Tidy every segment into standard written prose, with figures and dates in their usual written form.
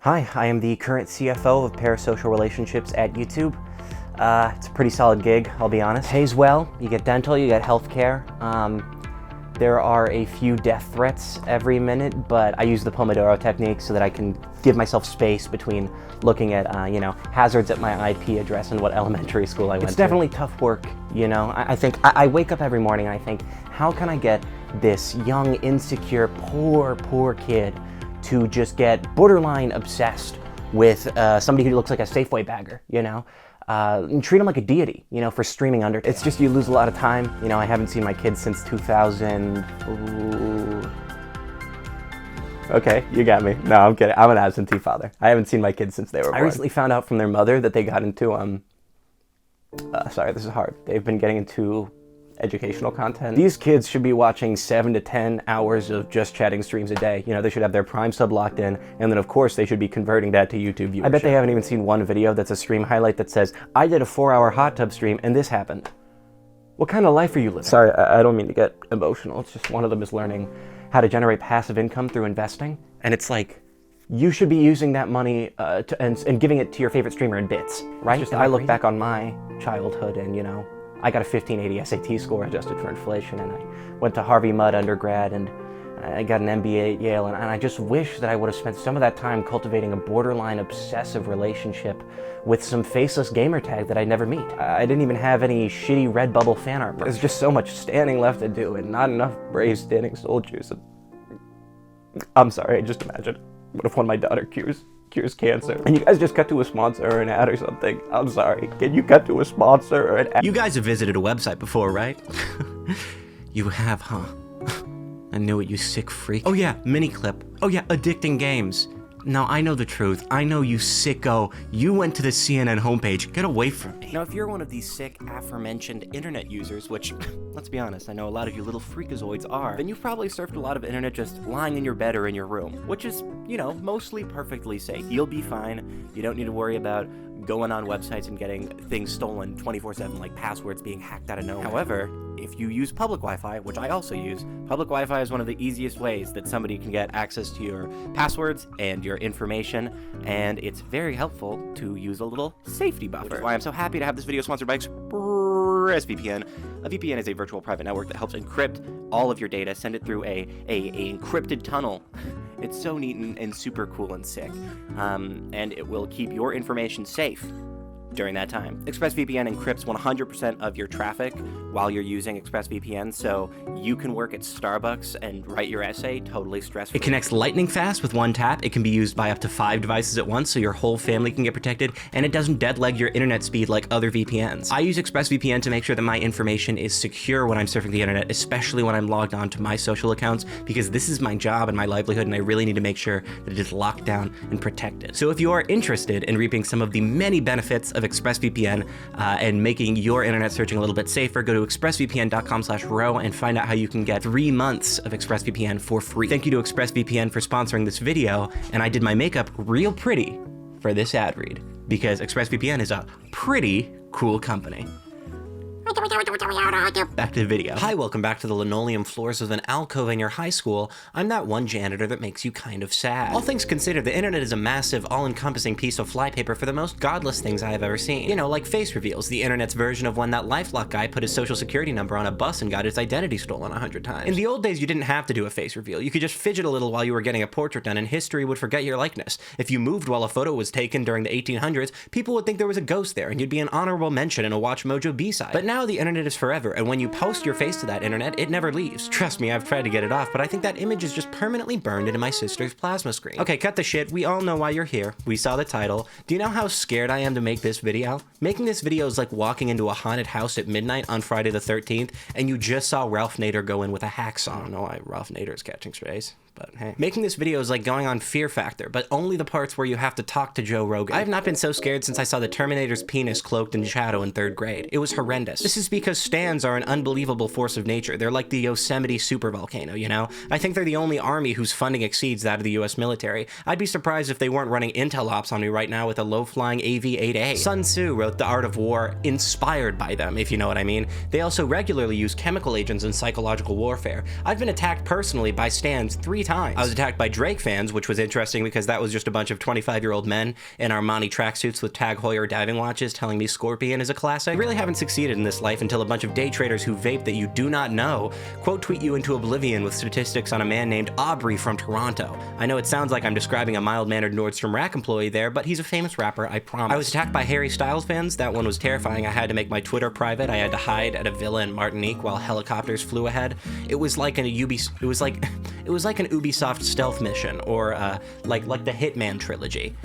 Hi, I am the current CFO of Parasocial Relationships at YouTube. It's a pretty solid gig, I'll be honest. Pays well, you get dental, you get healthcare. There are a few death threats every minute, but I use the Pomodoro technique so that I can give myself space between looking at, hazards at my IP address and what elementary school I went to. It's definitely tough work, you know. I think, I wake up every morning and I think, how can I get this young, insecure, poor kid to just get borderline obsessed with somebody who looks like a Safeway bagger, you know? And treat them like a deity, you know, for streaming Undertale. It's just you lose a lot of time. You know, I haven't seen my kids since 2000. Ooh. Okay, you got me. No, I'm kidding. I'm an absentee father. I haven't seen my kids since they were born. I recently found out from their mother that they got into, sorry, this is hard. They've been getting into educational content. These kids should be watching 7 to 10 hours of just chatting streams a day. You know, they should have their Prime sub locked in, and then of course they should be converting that to YouTube viewership. I bet they haven't even seen one video that's a stream highlight that says, I did a 4-hour hot tub stream and this happened. What kind of life are you living? Sorry, I don't mean to get emotional. It's just one of them is learning how to generate passive income through investing. And it's like, you should be using that money and giving it to your favorite streamer in bits, right? Just I look back on my childhood and, you know, I got a 1580 SAT score adjusted for inflation, and I went to Harvey Mudd undergrad, and I got an MBA at Yale, and I just wish that I would have spent some of that time cultivating a borderline obsessive relationship with some faceless gamer tag that I'd never meet. I didn't even have any shitty Redbubble fan art. There's just so much standing left to do, and not enough brave standing soldiers. I'm sorry, just imagine. What if one of my daughter cures cancer? And you guys just cut to a sponsor or an ad or something. I'm sorry. Can you cut to a sponsor or an ad? You guys have visited a website before, right? You have, huh? I knew it, you sick freak. Oh yeah, Miniclip. Oh yeah, addicting games. Now, I know the truth. I know you sicko. You went to the CNN homepage. Get away from me. Now, if you're one of these sick, aforementioned internet users, which, let's be honest, I know a lot of you little freakazoids are, then you've probably surfed a lot of internet just lying in your bed or in your room, which is, you know, mostly perfectly safe. You'll be fine. You don't need to worry about going on websites and getting things stolen 24/7, like passwords being hacked out of nowhere. However, if you use public Wi-Fi, which I also use, public Wi-Fi is one of the easiest ways that somebody can get access to your passwords and your information, and it's very helpful to use a little safety buffer. Which is why I'm so happy to have this video sponsored by ExpressVPN. A VPN is a virtual private network that helps encrypt all of your data, send it through a encrypted tunnel. It's so neat and super cool and sick, and it will keep your information safe during that time. ExpressVPN encrypts 100% of your traffic while you're using ExpressVPN, so you can work at Starbucks and write your essay totally stress-free. It connects lightning fast with one tap. It can be used by up to 5 devices at once, so your whole family can get protected, and it doesn't deadleg your internet speed like other VPNs. I use ExpressVPN to make sure that my information is secure when I'm surfing the internet, especially when I'm logged on to my social accounts, because this is my job and my livelihood, and I really need to make sure that it is locked down and protected. So if you are interested in reaping some of the many benefits of ExpressVPN and making your internet searching a little bit safer, go to expressvpn.com/row and find out how you can get 3 months of ExpressVPN for free. Thank you to ExpressVPN for sponsoring this video, and I did my makeup real pretty for this ad read, because ExpressVPN is a pretty cool company. Back to the video. Hi, welcome back to the linoleum floors of an alcove in your high school. I'm that one janitor that makes you kind of sad. All things considered, the internet is a massive, all-encompassing piece of flypaper for the most godless things I have ever seen. You know, like face reveals, the internet's version of when that LifeLock guy put his social security number on a bus and got his identity stolen 100 times. In the old days, you didn't have to do a face reveal. You could just fidget a little while you were getting a portrait done, and history would forget your likeness. If you moved while a photo was taken during the 1800s, people would think there was a ghost there, and you'd be an honorable mention in a Watch Mojo B-side. But now the internet is forever, and when you post your face to that internet, it never leaves. Trust me, I've tried to get it off, but I think that image is just permanently burned into my sister's plasma screen. Okay, cut the shit. We all know why you're here. We saw the title. Do you know how scared I am to make this video? Making this video is like walking into a haunted house at midnight on Friday the 13th, and you just saw Ralph Nader go in with a hacksaw. I don't know why Ralph Nader is catching strays, but hey. Making this video is like going on Fear Factor, but only the parts where you have to talk to Joe Rogan. I have not been so scared since I saw the Terminator's penis cloaked in shadow in 3rd grade. It was horrendous. This is because stands are an unbelievable force of nature. They're like the Yosemite supervolcano, you know? I think they're the only army whose funding exceeds that of the US military. I'd be surprised if they weren't running intel ops on me right now with a low-flying AV-8A. Sun Tzu wrote The Art of War inspired by them, if you know what I mean. They also regularly use chemical agents in psychological warfare. I've been attacked personally by stands 3 times. I was attacked by Drake fans, which was interesting because that was just a bunch of 25-year-old men in Armani tracksuits with Tag Heuer diving watches telling me Scorpion is a classic. I really haven't succeeded in this life until a bunch of day traders who vape that you do not know quote tweet you into oblivion with statistics on a man named Aubrey from Toronto. I know it sounds like I'm describing a mild-mannered Nordstrom Rack employee there, but he's a famous rapper, I promise. I was attacked by Harry Styles fans. That one was terrifying. I had to make my Twitter private. I had to hide at a villa in Martinique while helicopters flew ahead. It was like an Ubisoft stealth mission, or like the Hitman trilogy.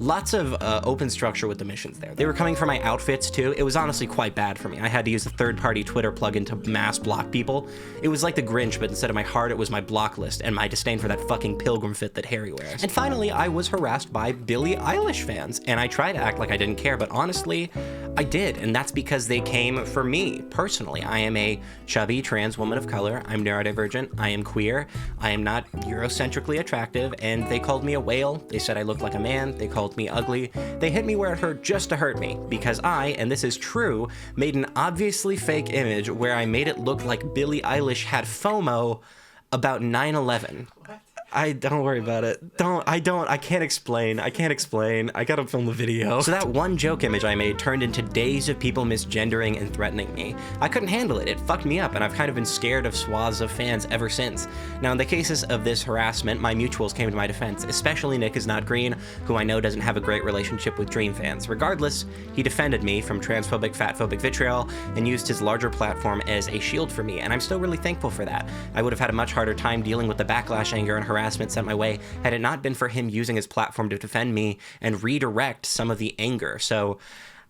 Lots of open structure with the missions there. They were coming for my outfits too. It was honestly quite bad for me. I had to use a third-party Twitter plugin to mass block people. It was like the Grinch, but instead of my heart, it was my block list and my disdain for that fucking pilgrim fit that Harry wears. And finally, I was harassed by Billie Eilish fans, and I tried to act like I didn't care, but honestly, I did, and that's because they came for me, personally. I am a chubby trans woman of color. I'm neurodivergent. I am queer. I am not Eurocentrically attractive, and they called me a whale. They said I looked like a man. They called me ugly. They hit me where it hurt just to hurt me, because I, and this is true, made an obviously fake image where I made it look like Billie Eilish had FOMO about 9/11. Don't worry about it. I can't explain. I gotta film the video. So that one joke image I made turned into days of people misgendering and threatening me. I couldn't handle it. It fucked me up, and I've kind of been scared of swaths of fans ever since. Now, in the cases of this harassment, my mutuals came to my defense, especially Nick is Not Green, who I know doesn't have a great relationship with Dream fans. Regardless, he defended me from transphobic, fatphobic vitriol and used his larger platform as a shield for me, and I'm still really thankful for that. I would have had a much harder time dealing with the backlash, anger, and harassment sent my way had it not been for him using his platform to defend me and redirect some of the anger. So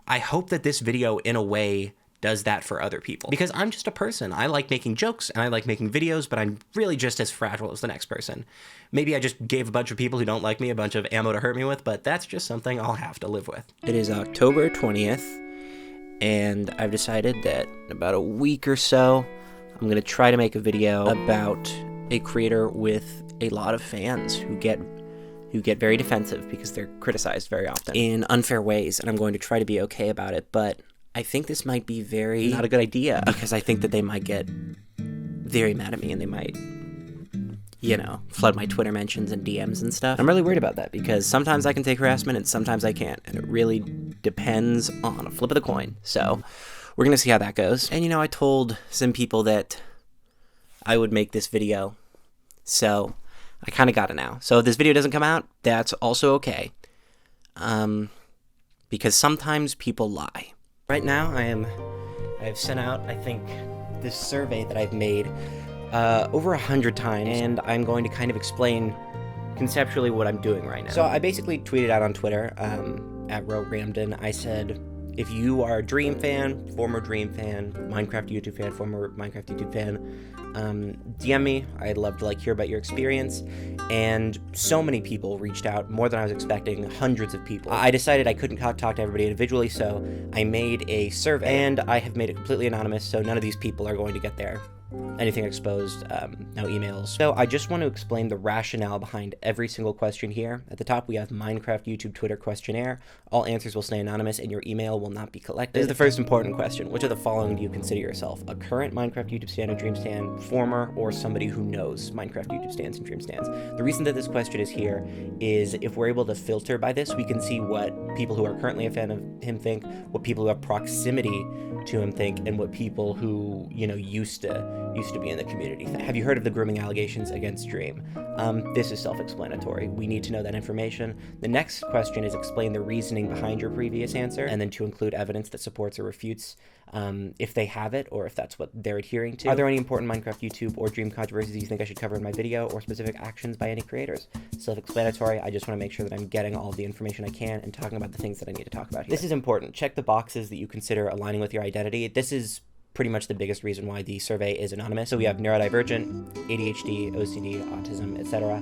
I hope that this video, in a way, does that for other people. Because I'm just a person. I like making jokes and I like making videos, but I'm really just as fragile as the next person. Maybe I just gave a bunch of people who don't like me a bunch of ammo to hurt me with, but that's just something I'll have to live with. It is October 20th, and I've decided that in about a week or so, I'm going to try to make a video about a creator with a lot of fans who get very defensive because they're criticized very often in unfair ways, and I'm going to try to be okay about it, but I think this might be not a good idea, because I think that they might get very mad at me, and they might, flood my Twitter mentions and DMs and stuff. I'm really worried about that, because sometimes I can take harassment and sometimes I can't, and it really depends on a flip of the coin. So we're gonna see how that goes. And I told some people that I would make this video, so I kind of got it now. So if this video doesn't come out, that's also okay, because sometimes people lie. Right now, I've sent out, I think, this survey that I've made over 100 times, and I'm going to kind of explain conceptually what I'm doing right now. So I basically tweeted out on Twitter, at @RoRamden, I said, if you are a Dream fan, former Dream fan, Minecraft YouTube fan, former Minecraft YouTube fan, DM me. I'd love to hear about your experience. And so many people reached out, more than I was expecting, hundreds of people. I decided I couldn't talk to everybody individually, so I made a survey, and I have made it completely anonymous, so none of these people are going to get anything exposed, no emails. So I just want to explain the rationale behind every single question here. At the top, we have Minecraft YouTube Twitter questionnaire. All answers will stay anonymous, and your email will not be collected. This is the first important question. Which of the following do you consider yourself? A current Minecraft YouTube stan and Dream stan, former, or somebody who knows Minecraft YouTube stans and Dream stans? The reason that this question is here is if we're able to filter by this, we can see what people who are currently a fan of him think, what people who have proximity to him think, and what people who, used to be in the community think. Have you heard of the grooming allegations against Dream? This is self-explanatory. We need to know that information. The next question is explain the reasoning behind your previous answer, and then to include evidence that supports or refutes if they have it, or if that's what they're adhering to. Are there any important Minecraft YouTube or Dream controversies you think I should cover in my video, or specific actions by any creators? Self-explanatory. I just want to make sure that I'm getting all the information I can and talking about the things that I need to talk about here. This is important. Check the boxes that you consider aligning with your identity. This is pretty much the biggest reason why the survey is anonymous. So we have neurodivergent, ADHD, OCD, autism, etc.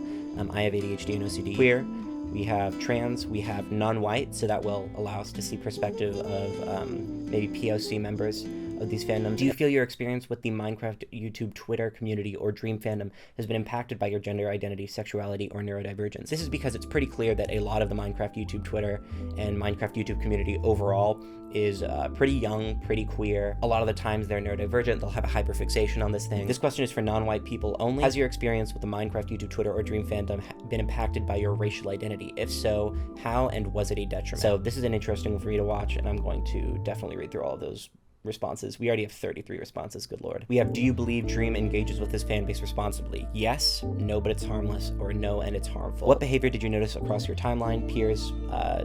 I have ADHD and OCD. Queer. We have trans. We have non-white, so that will allow us to see perspective of maybe POC members. of these fandoms. Do you feel your experience with the Minecraft YouTube Twitter community or Dream fandom has been impacted by your gender identity, sexuality, or neurodivergence? This is because it's pretty clear that a lot of the Minecraft YouTube Twitter and Minecraft YouTube community overall is pretty young, pretty queer. A lot of the times they're neurodivergent, they'll have a hyperfixation on this thing. This question is for non-white people only. Has your experience with the Minecraft YouTube Twitter or Dream fandom been impacted by your racial identity? If so, how, and was it a detriment? So this is an interesting one for you to watch, and I'm going to definitely read through all of those responses. We already have 33 responses, good lord. We have, do you believe Dream engages with his fan base responsibly? Yes, no, but it's harmless, or no, and it's harmful. What behavior did you notice across your timeline, peers,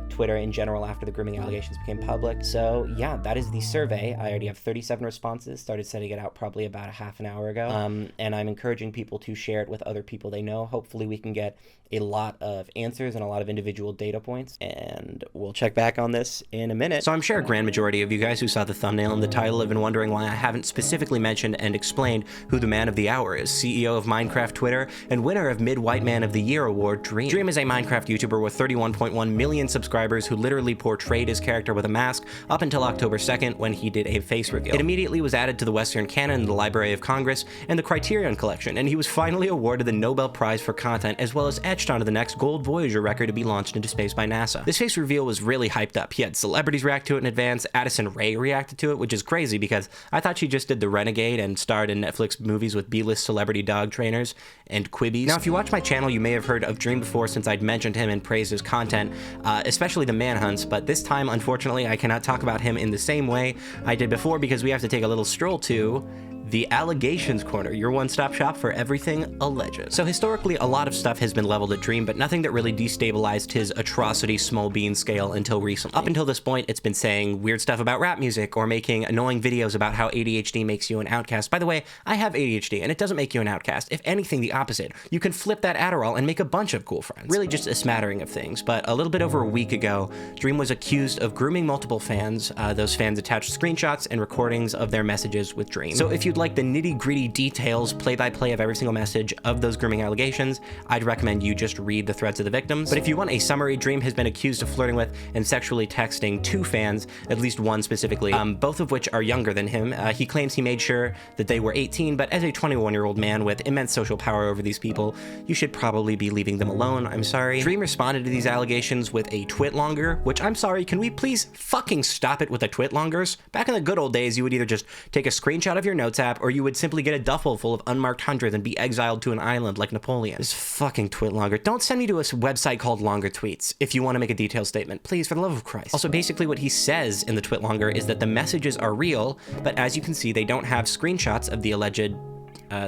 Twitter in general after the grooming allegations became public? So yeah, that is the survey. I already have 37 responses, started sending it out probably about a half an hour ago, and I'm encouraging people to share it with other people they know. Hopefully we can get a lot of answers and a lot of individual data points, and we'll check back on this in a minute. So I'm sure a grand majority of you guys who saw the thumbnail and the title have been wondering why I haven't specifically mentioned and explained who the man of the hour is. CEO of Minecraft Twitter and winner of Mid-White Man of the Year award, Dream. Dream is a Minecraft YouTuber with 31.1 million subscribers who literally portrayed his character with a mask up until October 2nd when he did a face reveal. It immediately was added to the Western canon, the Library of Congress, and the Criterion Collection, and he was finally awarded the Nobel Prize for Content, as well as etched onto the next gold Voyager record to be launched into space by NASA. This face reveal was really hyped up. He had celebrities react to it in advance. Addison Rae reacted to it, which is crazy because I thought she just did The Renegade and starred in Netflix movies with B-list celebrity dog trainers and Quibbies. Now, if you watch my channel, you may have heard of Dream before, since I'd mentioned him and praised his content, especially the manhunts, but this time, unfortunately, I cannot talk about him in the same way I did before because we have to take a little stroll to the Allegations Corner, your one-stop shop for everything alleged. So historically, a lot of stuff has been leveled at Dream, but nothing that really destabilized his atrocity small bean scale until recently. Up until this point, it's been saying weird stuff about rap music or making annoying videos about how ADHD makes you an outcast. By the way, I have ADHD, and it doesn't make you an outcast. If anything, the opposite. You can flip that Adderall and make a bunch of cool friends. Really just a smattering of things, but a little bit over a week ago, Dream was accused of grooming multiple fans. Those fans attached screenshots and recordings of their messages with Dream. So if you'd like the nitty-gritty details, play-by-play of every single message of those grooming allegations, I'd recommend you just read the threads of the victims. But if you want a summary, Dream has been accused of flirting with and sexually texting 2 fans, at least one specifically, both of which are younger than him. He claims he made sure that they were 18, but as a 21-year-old man with immense social power over these people, you should probably be leaving them alone. I'm sorry. Dream responded to these allegations with a twitlonger, which I'm sorry, can we please fucking stop it with the twitlongers? Back in the good old days, you would either just take a screenshot of your notes app, or you would simply get a duffel full of unmarked hundreds and be exiled to an island like Napoleon. This fucking twitlonger. Don't send me to a website called Longer Tweets if you want to make a detailed statement. Please, for the love of Christ. Also, basically what he says in the twitlonger is that the messages are real, but as you can see, they don't have screenshots of the alleged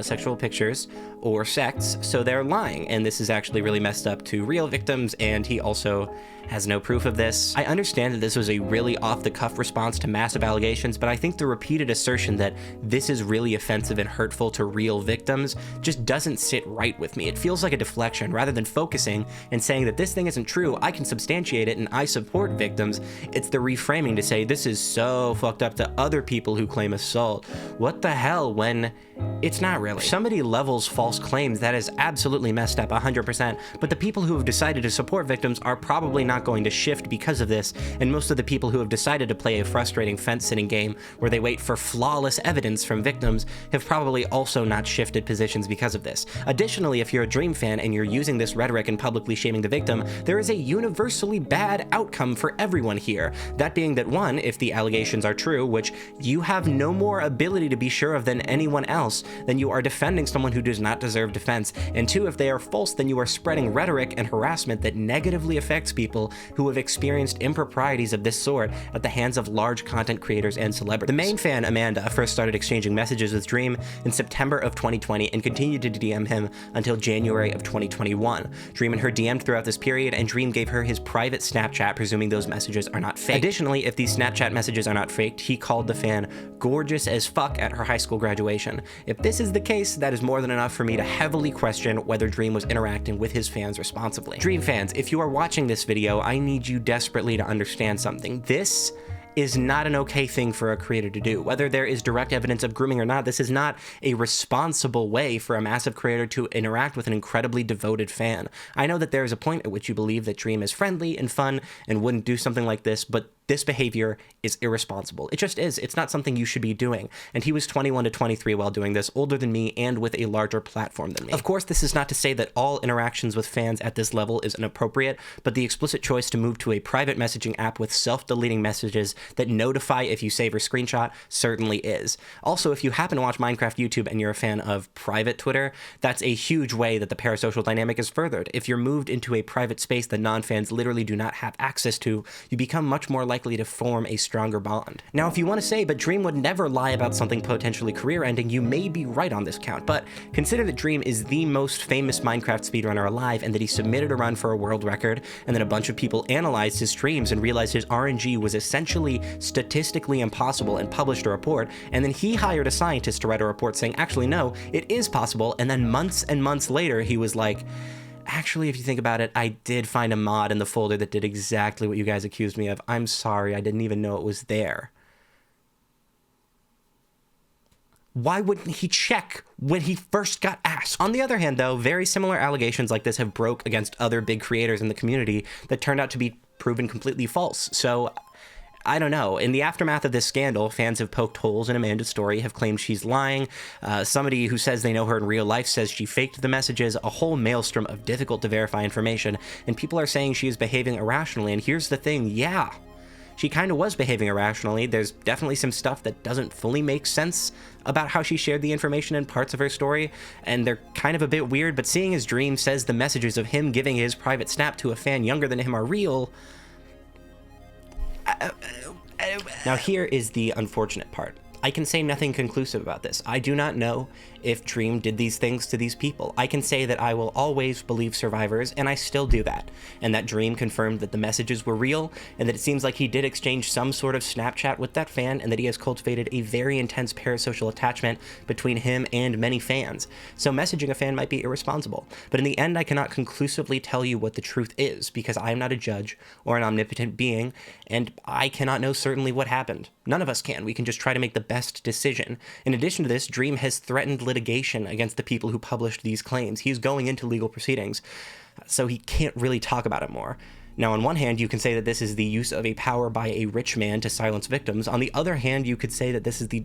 sexual pictures or sex, so they're lying, and this is actually really messed up to real victims, and he also has no proof of this. I understand that this was a really off-the-cuff response to massive allegations, but I think the repeated assertion that this is really offensive and hurtful to real victims just doesn't sit right with me. It feels like a deflection. Rather than focusing and saying that this thing isn't true, I can substantiate it and I support victims, it's the reframing to say this is so fucked up to other people who claim assault. What the hell, when it's not really. If somebody levels false claims, that is absolutely messed up 100%, but the people who have decided to support victims are probably not going to shift because of this, and most of the people who have decided to play a frustrating fence-sitting game where they wait for flawless evidence from victims have probably also not shifted positions because of this. Additionally, if you're a Dream fan and you're using this rhetoric and publicly shaming the victim, there is a universally bad outcome for everyone here. That being that, 1, if the allegations are true, which you have no more ability to be sure of than anyone else, then you are defending someone who does not deserve defense, and 2, if they are false, then you are spreading rhetoric and harassment that negatively affects people who have experienced improprieties of this sort at the hands of large content creators and celebrities. The main fan, Amanda, first started exchanging messages with Dream in September of 2020 and continued to DM him until January of 2021. Dream and her DM'd throughout this period, and Dream gave her his private Snapchat, presuming those messages are not fake. Additionally, if these Snapchat messages are not faked, he called the fan gorgeous as fuck at her high school graduation. If this is the case, that is more than enough for me to heavily question whether Dream was interacting with his fans responsibly. Dream fans, if you are watching this video, I need you desperately to understand something. This is not an okay thing for a creator to do. Whether there is direct evidence of grooming or not, this is not a responsible way for a massive creator to interact with an incredibly devoted fan. I know that there is a point at which you believe that Dream is friendly and fun and wouldn't do something like this, but This behavior is irresponsible. It just is. It's not something you should be doing. And he was 21 to 23 while doing this, older than me and with a larger platform than me. Of course, this is not to say that all interactions with fans at this level is inappropriate, but the explicit choice to move to a private messaging app with self-deleting messages that notify if you save or screenshot certainly is. Also, if you happen to watch Minecraft YouTube and you're a fan of private Twitter, that's a huge way that the parasocial dynamic is furthered. If you're moved into a private space that non-fans literally do not have access to, you become much more likely to form a stronger bond. Now, if you want to say, but Dream would never lie about something potentially career-ending, you may be right on this count, but consider that Dream is the most famous Minecraft speedrunner alive, and that he submitted a run for a world record, and then a bunch of people analyzed his streams and realized his RNG was essentially statistically impossible and published a report, and then he hired a scientist to write a report saying, actually, no, it is possible, and then months and months later, he was like, actually, if you think about it, I did find a mod in the folder that did exactly what you guys accused me of. I'm sorry, I didn't even know it was there. Why wouldn't he check when he first got asked? On the other hand, though, very similar allegations like this have broke against other big creators in the community that turned out to be proven completely false. So, I don't know. In the aftermath of this scandal, fans have poked holes in Amanda's story, have claimed she's lying. Somebody who says they know her in real life says she faked the messages, a whole maelstrom of difficult to verify information, and people are saying she is behaving irrationally. And here's the thing, yeah, she kind of was behaving irrationally. There's definitely some stuff that doesn't fully make sense about how she shared the information in parts of her story, and they're kind of a bit weird, but seeing as Dream says the messages of him giving his private snap to a fan younger than him are real, now here is the unfortunate part. I can say nothing conclusive about this. I do not know if Dream did these things to these people. I can say that I will always believe survivors, and I still do that. And that Dream confirmed that the messages were real, and that it seems like he did exchange some sort of Snapchat with that fan, and that he has cultivated a very intense parasocial attachment between him and many fans. So messaging a fan might be irresponsible. But in the end, I cannot conclusively tell you what the truth is, because I am not a judge or an omnipotent being, and I cannot know certainly what happened. None of us can. We can just try to make the best decision. In addition to this, Dream has threatened litigation against the people who published these claims. He's going into legal proceedings, so he can't really talk about it more. Now, on one hand, you can say that this is the use of a power by a rich man to silence victims. On the other hand, you could say that this is the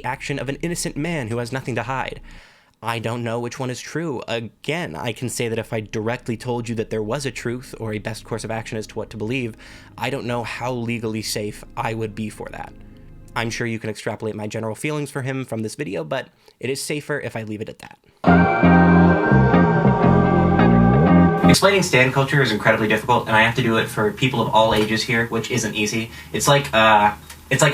action of an innocent man who has nothing to hide. I don't know which one is true. Again, I can say that if I directly told you that there was a truth or a best course of action as to what to believe, I don't know how legally safe I would be for that. I'm sure you can extrapolate my general feelings for him from this video, but it is safer if I leave it at that. Explaining stan culture is incredibly difficult, and I have to do it for people of all ages here, which isn't easy. It's like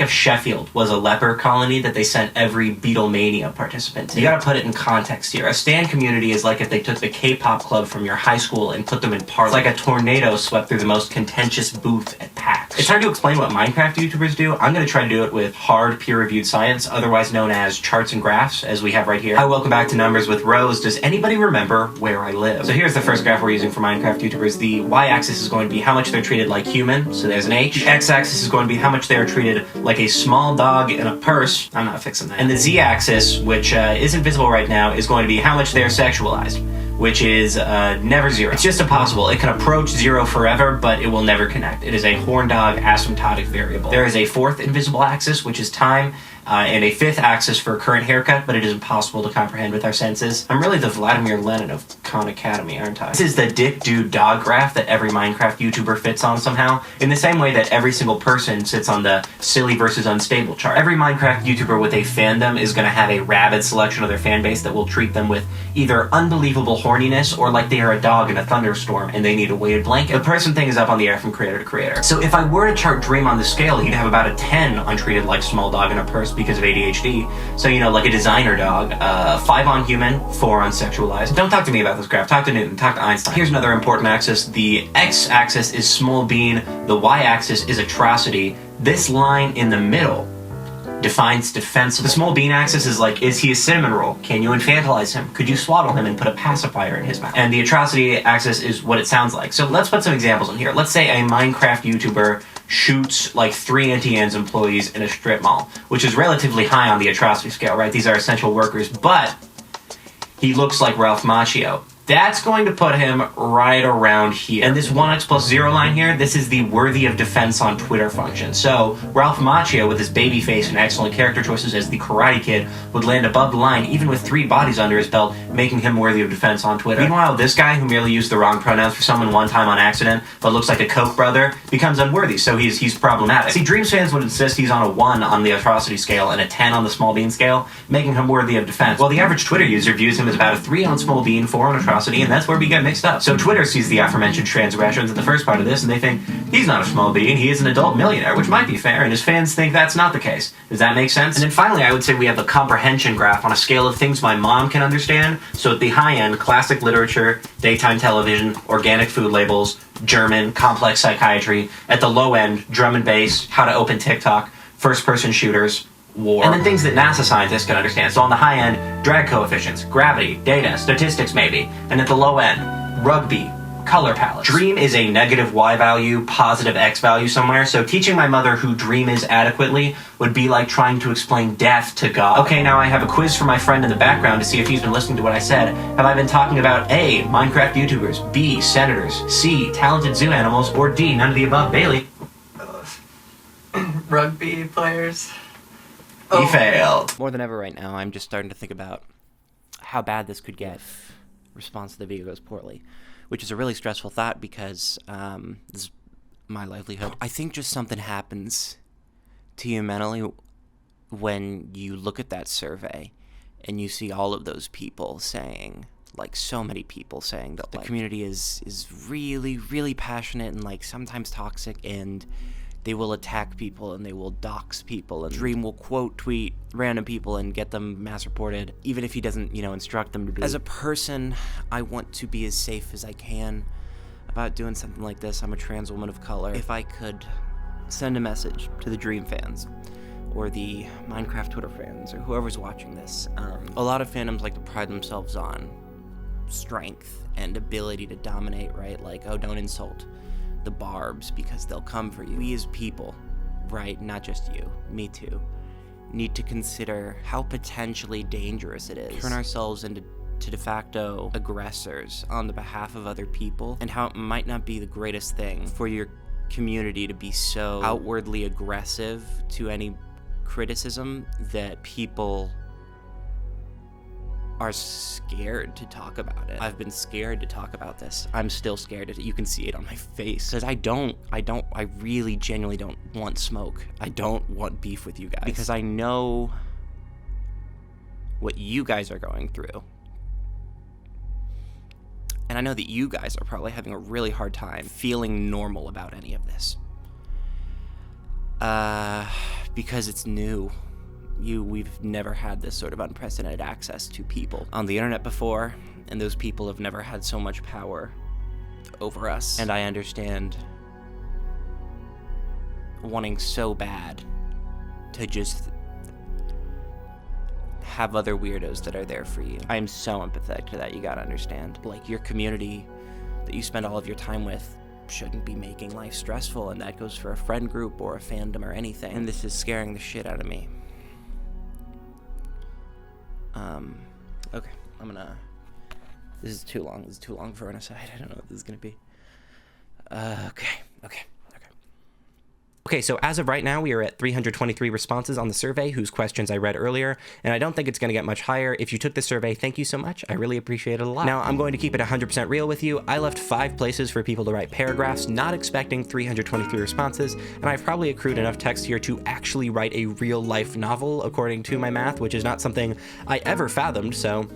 if Sheffield was a leper colony that they sent every Beatlemania participant to. You gotta put it in context here. A stan community is like if they took the K-pop club from your high school and put them in Parliament. It's like a tornado swept through the most contentious booth at PAX. It's hard to explain what Minecraft YouTubers do. I'm gonna try to do it with hard, peer-reviewed science, otherwise known as charts and graphs, as we have right here. Hi, welcome back to Numbers with Rose. Does anybody remember where I live? So here's the first graph we're using for Minecraft YouTubers. The y-axis is going to be how much they're treated like human, so there's an H. The x-axis is going to be how much they are treated like a small dog in a purse. I'm not fixing that. And the z-axis, which isn't visible right now, is going to be how much they're sexualized, which is never zero. It's just impossible. It can approach zero forever, but it will never connect. It is a horn dog asymptotic variable. There is a fourth invisible axis, which is time, and a fifth axis for current haircut, but it is impossible to comprehend with our senses. I'm really the Vladimir Lenin of Khan Academy, aren't I? This is the dick dude dog graph that every Minecraft YouTuber fits on somehow, in the same way that every single person sits on the silly versus unstable chart. Every Minecraft YouTuber with a fandom is going to have a rabid selection of their fan base that will treat them with either unbelievable horniness or like they are a dog in a thunderstorm and they need a weighted blanket. The person thing is up on the air from creator to creator. So if I were to chart Dream on the scale, he'd have about a 10 untreated like small dog in a purse because of ADHD. So, you know, like a designer dog, 5 on human, 4 on sexualized. Don't talk to me about this graph. Talk to Newton. Talk to Einstein. Here's another important axis. The x-axis is small bean. The y-axis is atrocity. This line in the middle defines defensible. The small bean axis is like, is he a cinnamon roll? Can you infantilize him? Could you swaddle him and put a pacifier in his mouth? And the atrocity axis is what it sounds like. So let's put some examples in here. Let's say a Minecraft YouTuber shoots like 3 Auntie Anne's employees in a strip mall, which is relatively high on the atrocity scale, right? These are essential workers, but he looks like Ralph Macchio. That's going to put him right around here. And this 1x+0 line here, this is the worthy of defense on Twitter function. So Ralph Macchio, with his baby face and excellent character choices as the Karate Kid, would land above the line even with 3 bodies under his belt, making him worthy of defense on Twitter. Meanwhile, this guy who merely used the wrong pronouns for someone one time on accident, but looks like a Koch brother, becomes unworthy, so he's problematic. See, Dreams fans would insist he's on a 1 on the atrocity scale and a 10 on the small bean scale, making him worthy of defense. Well, the average Twitter user views him as about a 3 on small bean, 4 on atrocity, and that's where we get mixed up. So Twitter sees the aforementioned transgressions in the first part of this, and they think, he's not a small bean, he is an adult millionaire, which might be fair, and his fans think that's not the case. Does that make sense? And then finally, I would say we have a comprehension graph on a scale of things my mom can understand. So at the high end, classic literature, daytime television, organic food labels, German, complex psychiatry. At the low end, drum and bass, how to open TikTok, first-person shooters, war. And then things that NASA scientists can understand. So on the high end, drag coefficients, gravity, data, statistics maybe. And at the low end, rugby, color palettes. Dream is a negative Y value, positive X value somewhere, so teaching my mother who dream is adequately would be like trying to explain death to God. Okay, now I have a quiz for my friend in the background to see if he's been listening to what I said. Have I been talking about A, Minecraft YouTubers, B, senators, C, talented zoo animals, or D, none of the above? Bailey? Rugby players. He failed. More than ever right now, I'm just starting to think about how bad this could get if response to the video goes poorly, which is a really stressful thought because this is my livelihood. I think just something happens to you mentally when you look at that survey and you see all of those people saying, like so many people saying that the community is really, really passionate and like sometimes toxic, and they will attack people and they will dox people, and Dream will quote tweet random people and get them mass reported, even if he doesn't, instruct them to do it. As a person, I want to be as safe as I can about doing something like this. I'm a trans woman of color. If I could send a message to the Dream fans or the Minecraft Twitter fans or whoever's watching this, a lot of fandoms like to pride themselves on strength and ability to dominate, right? Like, oh, don't insult the barbs because they'll come for you. We as people, right, not just you, me too, need to consider how potentially dangerous it is. Turn ourselves into de facto aggressors on the behalf of other people, and how it might not be the greatest thing for your community to be so outwardly aggressive to any criticism that people are scared to talk about it. I've been scared to talk about this. I'm still scared. You can see it on my face. Because I really genuinely don't want smoke. I don't want beef with you guys. Because I know what you guys are going through. And I know that you guys are probably having a really hard time feeling normal about any of this. Because it's new. We've never had this sort of unprecedented access to people on the internet before, and those people have never had so much power over us. And I understand wanting so bad to just have other weirdos that are there for you. I am so empathetic to that, you gotta understand. Like, your community that you spend all of your time with shouldn't be making life stressful, and that goes for a friend group or a fandom or anything. And this is scaring the shit out of me. Okay, this is too long. This is too long for an aside. I don't know what this is gonna be. Okay, so as of right now, we are at 323 responses on the survey, whose questions I read earlier, and I don't think it's going to get much higher. If you took the survey, thank you so much. I really appreciate it a lot. Now, I'm going to keep it 100% real with you. I left 5 places for people to write paragraphs, not expecting 323 responses, and I've probably accrued enough text here to actually write a real-life novel, according to my math, which is not something I ever fathomed, so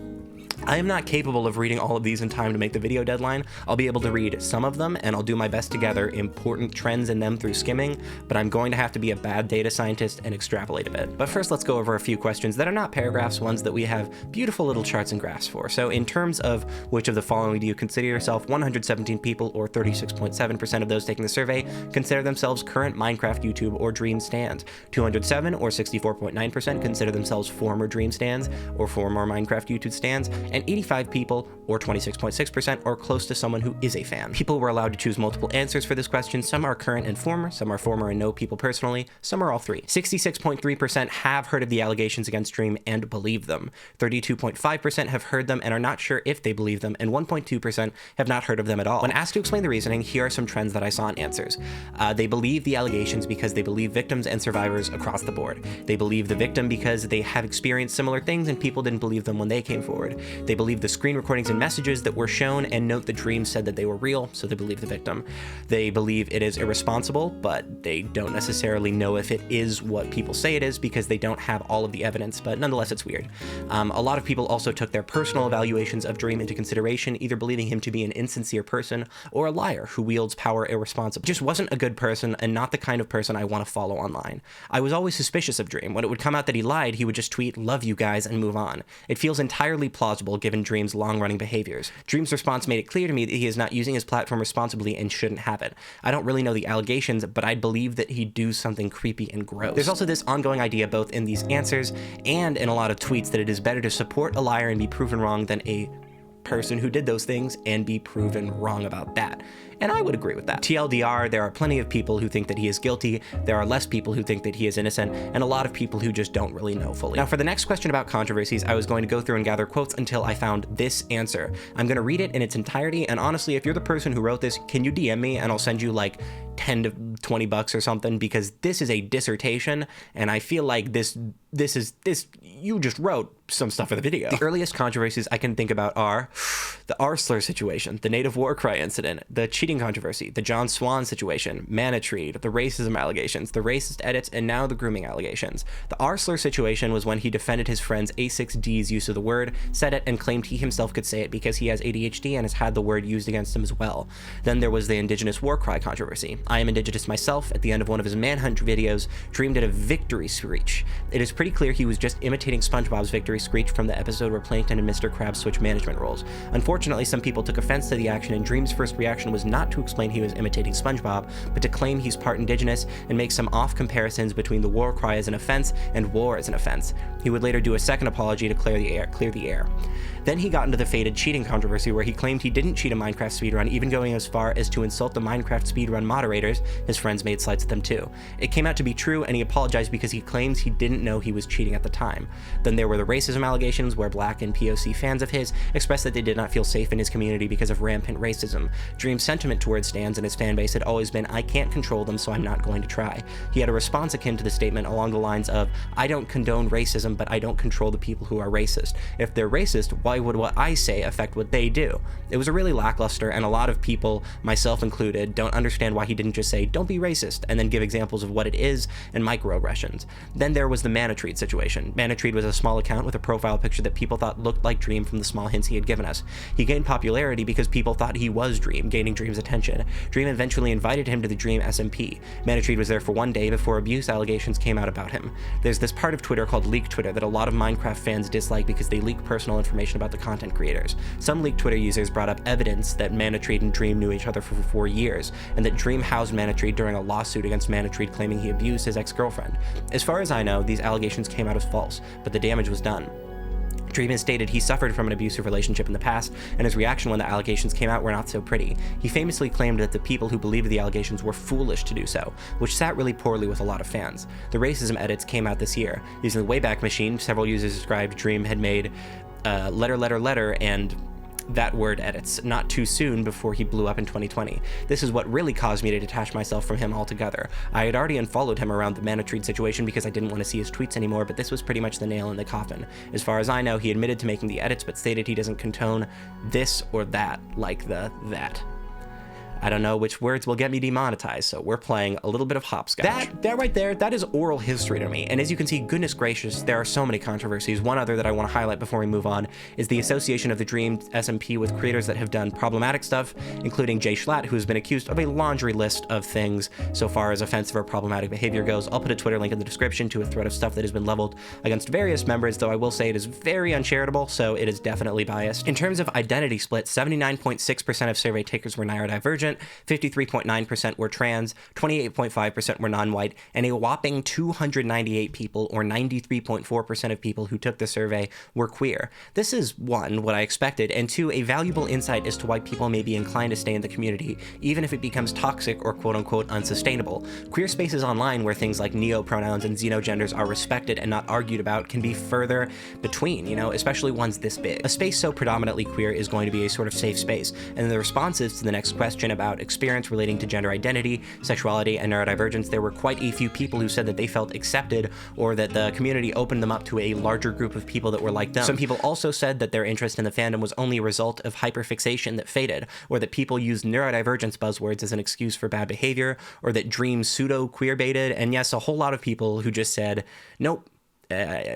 I am not capable of reading all of these in time to make the video deadline. I'll be able to read some of them, and I'll do my best to gather important trends in them through skimming, but I'm going to have to be a bad data scientist and extrapolate a bit. But first, let's go over a few questions that are not paragraphs, ones that we have beautiful little charts and graphs for. So in terms of which of the following do you consider yourself, 117 people, or 36.7% of those taking the survey, consider themselves current Minecraft, YouTube, or Dream stans. 207, or 64.9%, consider themselves former Dream stans, or former Minecraft, YouTube stans. and 85 people, or 26.6%, are close to someone who is a fan. People were allowed to choose multiple answers for this question. Some are current and former, some are former and know people personally, some are all three. 66.3% have heard of the allegations against Dream and believe them. 32.5% have heard them and are not sure if they believe them, and 1.2% have not heard of them at all. When asked to explain the reasoning, here are some trends that I saw in answers. They believe the allegations because they believe victims and survivors across the board. They believe the victim because they have experienced similar things and people didn't believe them when they came forward. They believe the screen recordings and messages that were shown and note the Dream said that they were real, so they believe the victim. They believe it is irresponsible, but they don't necessarily know if it is what people say it is because they don't have all of the evidence, but nonetheless it's weird. A lot of people also took their personal evaluations of Dream into consideration, either believing him to be an insincere person or a liar who wields power irresponsibly. Just wasn't a good person and not the kind of person I want to follow online. I was always suspicious of Dream. When it would come out that he lied, he would just tweet, "Love you guys," and move on. It feels entirely plausible given Dream's long-running behaviors. Dream's response made it clear to me that he is not using his platform responsibly and shouldn't have it. I don't really know the allegations, but I'd believe that he'd do something creepy and gross. There's also this ongoing idea both in these answers and in a lot of tweets that it is better to support a liar and be proven wrong than a person who did those things and be proven wrong about that. And I would agree with that. TLDR, there are plenty of people who think that he is guilty, there are less people who think that he is innocent, and a lot of people who just don't really know fully. Now, for the next question about controversies, I was going to go through and gather quotes until I found this answer. I'm going to read it in its entirety, and honestly, if you're the person who wrote this, can you DM me and I'll send you like 10 to 20 bucks or something, because this is a dissertation, and I feel like this you just wrote some stuff for the video. The earliest controversies I can think about are the R-slur situation, the native war cry incident, the cheating controversy, the John Swan situation, Manatreed, the racism allegations, the racist edits, and now the grooming allegations. The R-slur situation was when he defended his friend's A6D's use of the word, said it, and claimed he himself could say it because he has ADHD and has had the word used against him as well. Then there was the indigenous war cry controversy. I am indigenous myself. At the end of one of his manhunt videos, Dream did a victory screech. It is pretty clear he was just imitating SpongeBob's victory screech from the episode where Plankton and Mr. Krabs switch management roles. Unfortunately, some people took offense to the action, and Dream's first reaction was not to explain he was imitating SpongeBob, but to claim he's part indigenous and make some off comparisons between the war cry as an offense and war as an offense. He would later do a second apology to clear the air. Then he got into the faded cheating controversy where he claimed he didn't cheat a Minecraft speedrun, even going as far as to insult the Minecraft speedrun moderators. His friends made slights at them too. It came out to be true, and he apologized because he claims he didn't know he was cheating at the time. Then there were the racism allegations where Black and POC fans of his expressed that they did not feel safe in his community because of rampant racism. Dream's sentiment towards Stans and his fanbase had always been, "I can't control them, so I'm not going to try." He had a response akin to the statement along the lines of, "I don't condone racism, but I don't control the people who are racist. If they're racist, why would what I say affect what they do?" It was a really lackluster, and a lot of people, myself included, don't understand why he didn't just say, "Don't be racist," and then give examples of what it is and microaggressions. Then there was the Manatreed situation. Manatreed was a small account with a profile picture that people thought looked like Dream from the small hints he had given us. He gained popularity because people thought he was Dream, gaining Dream's attention. Dream eventually invited him to the Dream SMP. Manatreed was there for one day before abuse allegations came out about him. There's this part of Twitter called Leak Twitter that a lot of Minecraft fans dislike because they leak personal information about the content creators. Some leaked Twitter users brought up evidence that Manatreed and Dream knew each other for 4 years, and that Dream housed Manatreed during a lawsuit against Manatreed claiming he abused his ex-girlfriend. As far as I know, these allegations came out as false, but the damage was done. Dream has stated he suffered from an abusive relationship in the past, and his reaction when the allegations came out were not so pretty. He famously claimed that the people who believed the allegations were foolish to do so, which sat really poorly with a lot of fans. The racism edits came out this year. Using the Wayback Machine, several users described Dream had made letter, and that word edits not too soon before he blew up in 2020. This is what really caused me to detach myself from him altogether. I had already unfollowed him around the Manatreed situation because I didn't want to see his tweets anymore, but this was pretty much the nail in the coffin. As far as I know, he admitted to making the edits, but stated he doesn't condone this or that, like the that. I don't know which words will get me demonetized, so we're playing a little bit of hopscotch. That right there, that is oral history to me. And as you can see, goodness gracious, there are so many controversies. One other that I want to highlight before we move on is the association of the Dream SMP with creators that have done problematic stuff, including Jay Schlatt, who has been accused of a laundry list of things so far as offensive or problematic behavior goes. I'll put a Twitter link in the description to a thread of stuff that has been leveled against various members, though I will say it is very uncharitable, so it is definitely biased. In terms of identity split, 79.6% of survey takers were neurodivergent, Intelligent, 53.9% were trans, 28.5% were non-white, and a whopping 298 people, or 93.4% of people who took the survey, were queer. This is, one, what I expected, and two, a valuable insight as to why people may be inclined to stay in the community, even if it becomes toxic or quote-unquote unsustainable. Queer spaces online where things like neo-pronouns and xenogenders are respected and not argued about can be further between, especially ones this big. A space so predominantly queer is going to be a sort of safe space, and the responses to the next question about experience relating to gender identity, sexuality, and neurodivergence, there were quite a few people who said that they felt accepted or that the community opened them up to a larger group of people that were like them. Some people also said that their interest in the fandom was only a result of hyperfixation that faded, or that people used neurodivergence buzzwords as an excuse for bad behavior, or that Dream pseudo-queer baited, and yes, a whole lot of people who just said, nope,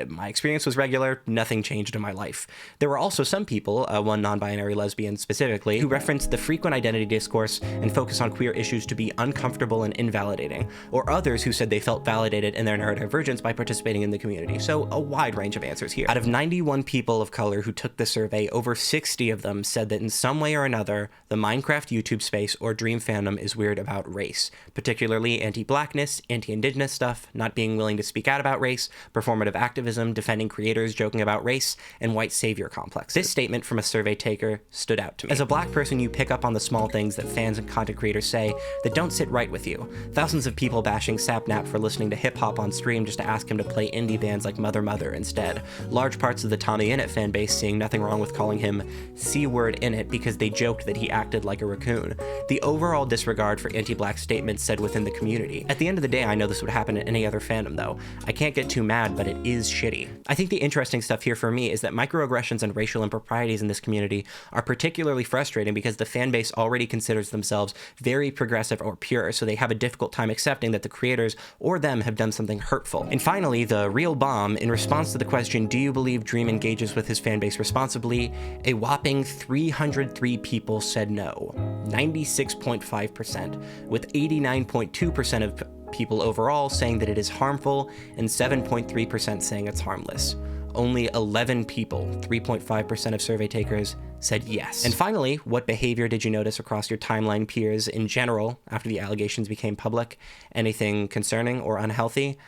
my experience was regular, nothing changed in my life. There were also some people, one non-binary lesbian specifically, who referenced the frequent identity discourse and focus on queer issues to be uncomfortable and invalidating, or others who said they felt validated in their neurodivergence by participating in the community. So a wide range of answers here. Out of 91 people of color who took the survey, over 60 of them said that in some way or another, the Minecraft YouTube space or Dream fandom is weird about race, particularly anti-blackness, anti-indigenous stuff, not being willing to speak out about race, performative activism, defending creators joking about race, and white savior complexes. This statement from a survey taker stood out to me. As a black person, you pick up on the small things that fans and content creators say that don't sit right with you. Thousands of people bashing Sapnap for listening to hip-hop on stream just to ask him to play indie bands like Mother Mother instead. Large parts of the Tommy Innit fan base seeing nothing wrong with calling him C-word Innit because they joked that he acted like a raccoon. The overall disregard for anti-black statements said within the community. At the end of the day, I know this would happen in any other fandom though. I can't get too mad, but it is shitty. I think the interesting stuff here for me is that microaggressions and racial improprieties in this community are particularly frustrating because the fan base already considers themselves very progressive or pure, so they have a difficult time accepting that the creators or them have done something hurtful. And finally, the real bomb, in response to the question, do you believe Dream engages with his fan base responsibly? A whopping 303 people said no, 96.5%, with 89.2% of people overall saying that it is harmful and 7.3% saying it's harmless. Only 11 people, 3.5% of survey takers, said yes. And finally, what behavior did you notice across your timeline peers in general after the allegations became public? Anything concerning or unhealthy?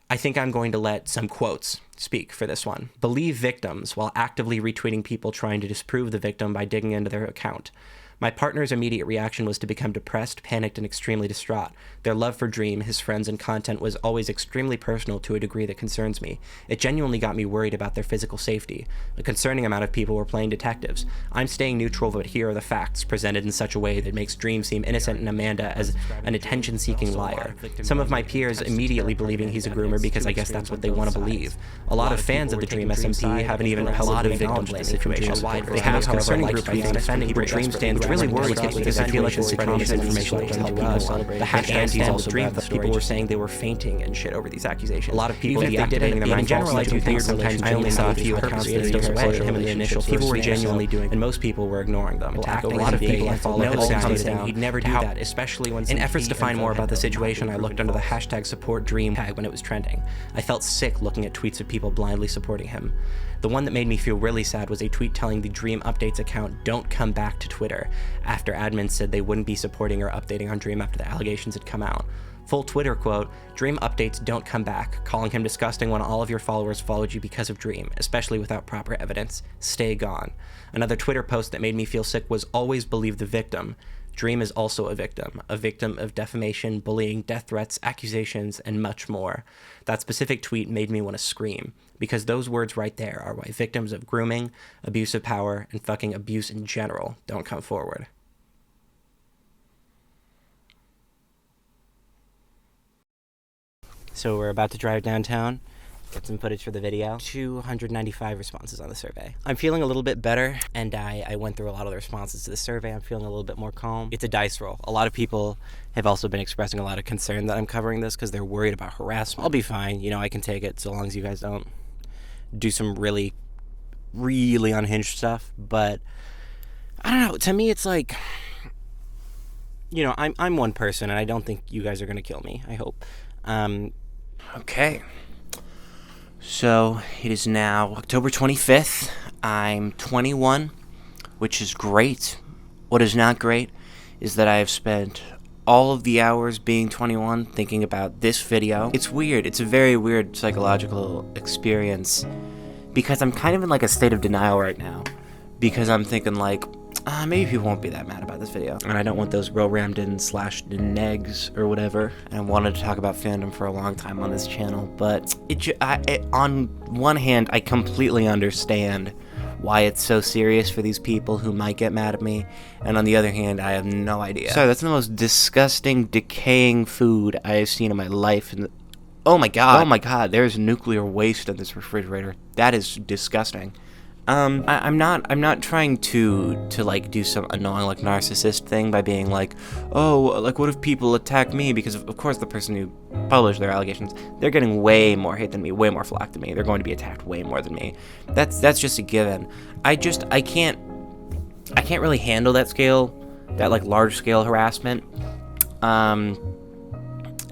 I think I'm going to let some quotes speak for this one. Believe victims while actively retweeting people trying to disprove the victim by digging into their account. My partner's immediate reaction was to become depressed, panicked, and extremely distraught. Their love for Dream, his friends, and content was always extremely personal to a degree that concerns me. It genuinely got me worried about their physical safety. A concerning amount of people were playing detectives. I'm staying neutral, but here are the facts, presented in such a way that makes Dream seem innocent and Amanda as an attention-seeking liar. Some of my peers immediately believing he's a groomer because I guess that's what they want to believe. A lot of fans of the Dream SMP haven't even publicly acknowledged the situation. They have, however, like tweets defending Dream stands really worried because I feel like it's spreading misinformation to help people celebrate. The hashtag also Dream, people were saying they were fainting and shit over these accusations. A lot of people deactivating them. In general, I do think sometimes I only saw a few accounts that still supported him in the initial. People were genuinely doing, and most people were ignoring them. A lot of people I follow have since saying he'd never do that, especially when in efforts to find more about the situation, I looked under the hashtag support Dream tag when it was trending. I felt sick looking at tweets of people blindly supporting him. The one that made me feel really sad was a tweet telling the Dream Updates account, "Don't come back to Twitter," after admins said they wouldn't be supporting or updating on Dream after the allegations had come out. Full Twitter quote, "Dream Updates don't come back, calling him disgusting when all of your followers followed you because of Dream, especially without proper evidence. Stay gone." Another Twitter post that made me feel sick was "Always believe the victim. Dream is also a victim of defamation, bullying, death threats, accusations, and much more." That specific tweet made me want to scream, because those words right there are why victims of grooming, abuse of power, and fucking abuse in general don't come forward. So we're about to drive downtown, get some footage for the video. 295 responses on the survey. I'm feeling a little bit better, and I went through a lot of the responses to the survey. I'm feeling a little bit more calm. It's a dice roll. A lot of people have also been expressing a lot of concern that I'm covering this because they're worried about harassment. I'll be fine. I can take it so long as you guys don't do some really, really unhinged stuff. But I don't know. To me, it's like, I'm one person, and I don't think you guys are going to kill me. I hope. Okay. So, it is now October 25th. I'm 21, which is great. What is not great is that I have spent all of the hours being 21 thinking about this video. It's weird. It's a very weird psychological experience because I'm kind of in like a state of denial right now because I'm thinking like, maybe people won't be that mad about this video. And I don't want those real rammed in slashed in negs or whatever. And I wanted to talk about fandom for a long time on this channel, but on one hand, I completely understand why it's so serious for these people who might get mad at me, and on the other hand, I have no idea. Sorry, that's the most disgusting, decaying food I have seen in my life. And oh my god, there's nuclear waste in this refrigerator. That is disgusting. I'm not trying to like do some annoying like narcissist thing by being like, oh, like what if people attack me? Because of course the person who published their allegations, they're getting way more hate than me, way more flack than me. They're going to be attacked way more than me. That's just a given. I can't really handle that scale, that like large scale harassment. As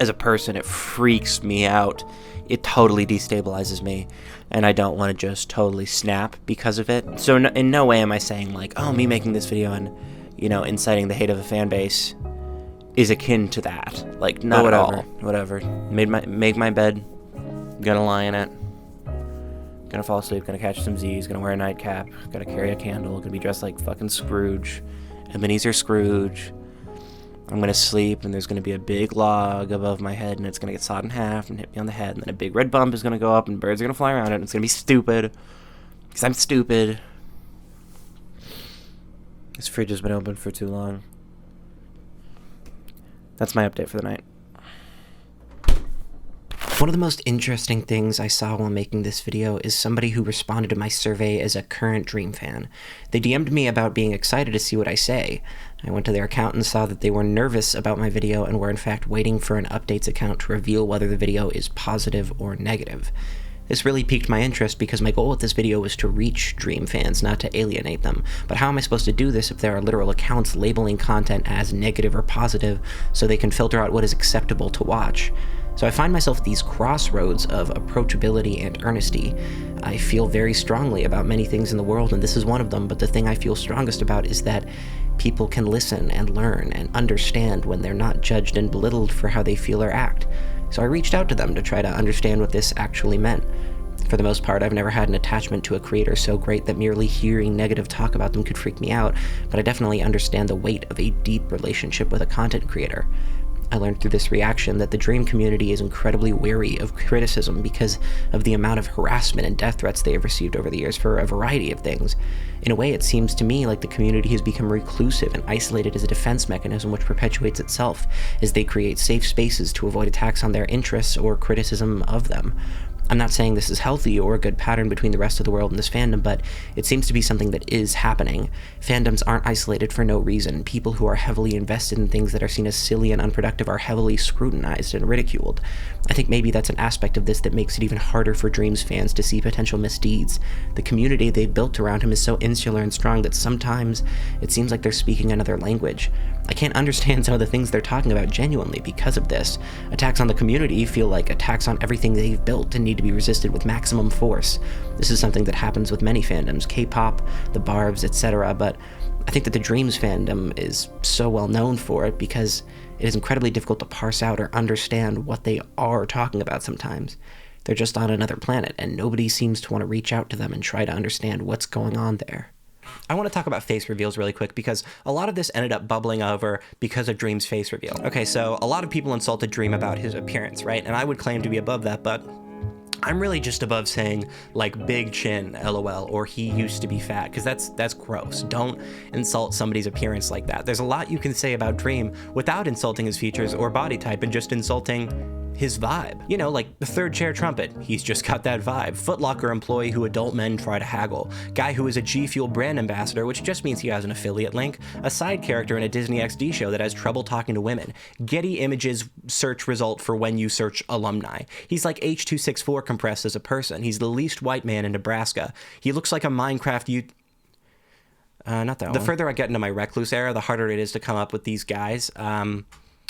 a person, it freaks me out. It totally destabilizes me, and I don't want to just totally snap because of it. So in no way am I saying like, oh, me making this video and, you know, inciting the hate of a fan base is akin to that. Like, not at all. Whatever. Make my bed. Gonna lie in it. Gonna fall asleep. Gonna catch some Z's. Gonna wear a nightcap. Gonna carry a candle. Gonna be dressed like fucking Scrooge. Ebenezer Scrooge. I'm going to sleep, and there's going to be a big log above my head, and it's going to get sawed in half and hit me on the head, and then a big red bump is going to go up, and birds are going to fly around it, and it's going to be stupid, because I'm stupid. This fridge has been open for too long. That's my update for the night. One of the most interesting things I saw while making this video is somebody who responded to my survey as a current Dream fan. They DM'd me about being excited to see what I say. I went to their account and saw that they were nervous about my video and were in fact waiting for an updates account to reveal whether the video is positive or negative. This really piqued my interest because my goal with this video was to reach Dream fans, not to alienate them. But how am I supposed to do this if there are literal accounts labeling content as negative or positive so they can filter out what is acceptable to watch? So I find myself at these crossroads of approachability and earnesty. I feel very strongly about many things in the world, and this is one of them, but the thing I feel strongest about is that people can listen and learn and understand when they're not judged and belittled for how they feel or act. So I reached out to them to try to understand what this actually meant. For the most part, I've never had an attachment to a creator so great that merely hearing negative talk about them could freak me out, but I definitely understand the weight of a deep relationship with a content creator. I learned through this reaction that the Dream community is incredibly wary of criticism because of the amount of harassment and death threats they have received over the years for a variety of things. In a way, it seems to me like the community has become reclusive and isolated as a defense mechanism which perpetuates itself, as they create safe spaces to avoid attacks on their interests or criticism of them. I'm not saying this is healthy or a good pattern between the rest of the world and this fandom, but it seems to be something that is happening. Fandoms aren't isolated for no reason. People who are heavily invested in things that are seen as silly and unproductive are heavily scrutinized and ridiculed. I think maybe that's an aspect of this that makes it even harder for Dreams fans to see potential misdeeds. The community they've built around him is so insular and strong that sometimes it seems like they're speaking another language. I can't understand some of the things they're talking about genuinely because of this. Attacks on the community feel like attacks on everything they've built and need to be resisted with maximum force. This is something that happens with many fandoms, K-pop, the Barbs, etc., but I think that the Dreams fandom is so well known for it because it is incredibly difficult to parse out or understand what they are talking about sometimes. They're just on another planet, and nobody seems to want to reach out to them and try to understand what's going on there. I want to talk about face reveals really quick because a lot of this ended up bubbling over because of Dream's face reveal. Okay, so a lot of people insulted Dream about his appearance, right? And I would claim to be above that, but I'm really just above saying, like, big chin, LOL, or he used to be fat, because that's gross. Don't insult somebody's appearance like that. There's a lot you can say about Dream without insulting his features or body type and just insulting his vibe. You know, like the third chair trumpet, he's just got that vibe. Foot Locker employee who adult men try to haggle. Guy who is a G Fuel brand ambassador, which just means he has an affiliate link. A side character in a Disney XD show that has trouble talking to women. Getty Images search result for when you search alumni. He's like H.264 compressed as a person. He's the least white man in Nebraska. He looks like a Minecraft not that one. The further I get into my recluse era, the harder it is to come up with these guys.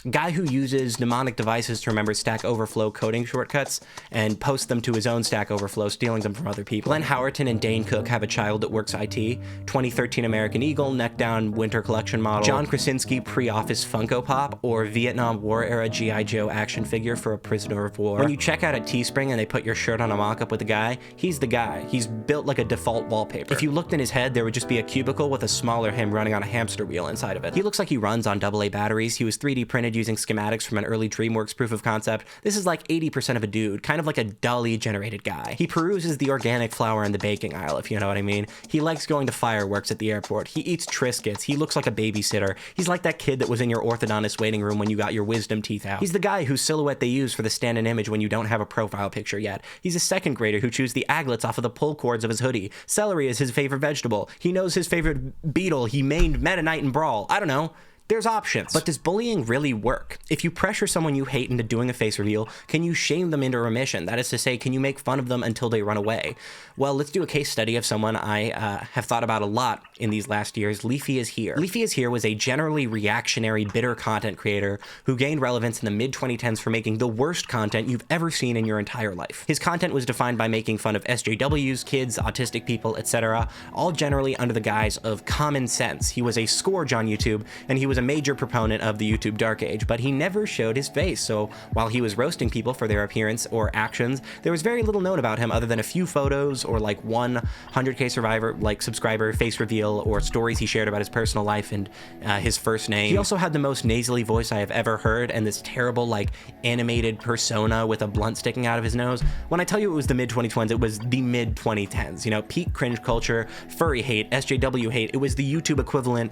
Guy who uses mnemonic devices to remember Stack Overflow coding shortcuts and posts them to his own Stack Overflow, stealing them from other people. Glenn Howerton and Dane Cook have a child that works IT. 2013 American Eagle, neck down winter collection model. John Krasinski pre-office Funko Pop, or Vietnam War era G.I. Joe action figure for a prisoner of war. When you check out at Teespring and they put your shirt on a mock-up with the guy, he's the guy. He's built like a default wallpaper. If you looked in his head, there would just be a cubicle with a smaller him running on a hamster wheel inside of it. He looks like he runs on AA batteries. He was 3D printed using schematics from an early DreamWorks proof of concept. This is like 80% of a dude, kind of like a dully generated guy. He peruses the organic flour in the baking aisle, if you know what I mean. He likes going to fireworks at the airport. He eats Triscuits. He looks like a babysitter. He's like that kid that was in your orthodontist waiting room when you got your wisdom teeth out. He's the guy whose silhouette they use for the stand-in image when you don't have a profile picture yet. He's a second grader who chews the aglets off of the pull cords of his hoodie. Celery is his favorite vegetable. He knows his favorite beetle. He mained Meta Knight and Brawl. I don't know. There's options. But does bullying really work? If you pressure someone you hate into doing a face reveal, can you shame them into remission? That is to say, can you make fun of them until they run away? Well, let's do a case study of someone I have thought about a lot in these last years. LeafyIsHere. LeafyIsHere was a generally reactionary, bitter content creator who gained relevance in the mid-2010s for making the worst content you've ever seen in your entire life. His content was defined by making fun of SJWs, kids, autistic people, etc., all generally under the guise of common sense. He was a scourge on YouTube, and he was a major proponent of the YouTube dark age, but he never showed his face, so while he was roasting people for their appearance or actions, there was very little known about him other than a few photos or like one 100K subscriber face reveal or stories he shared about his personal life and his first name. He also had the most nasally voice I have ever heard and this terrible like animated persona with a blunt sticking out of his nose. When I tell you it was the mid-2010s, it was the mid-2010s, you know, peak cringe culture, furry hate, SJW hate. It was the YouTube equivalent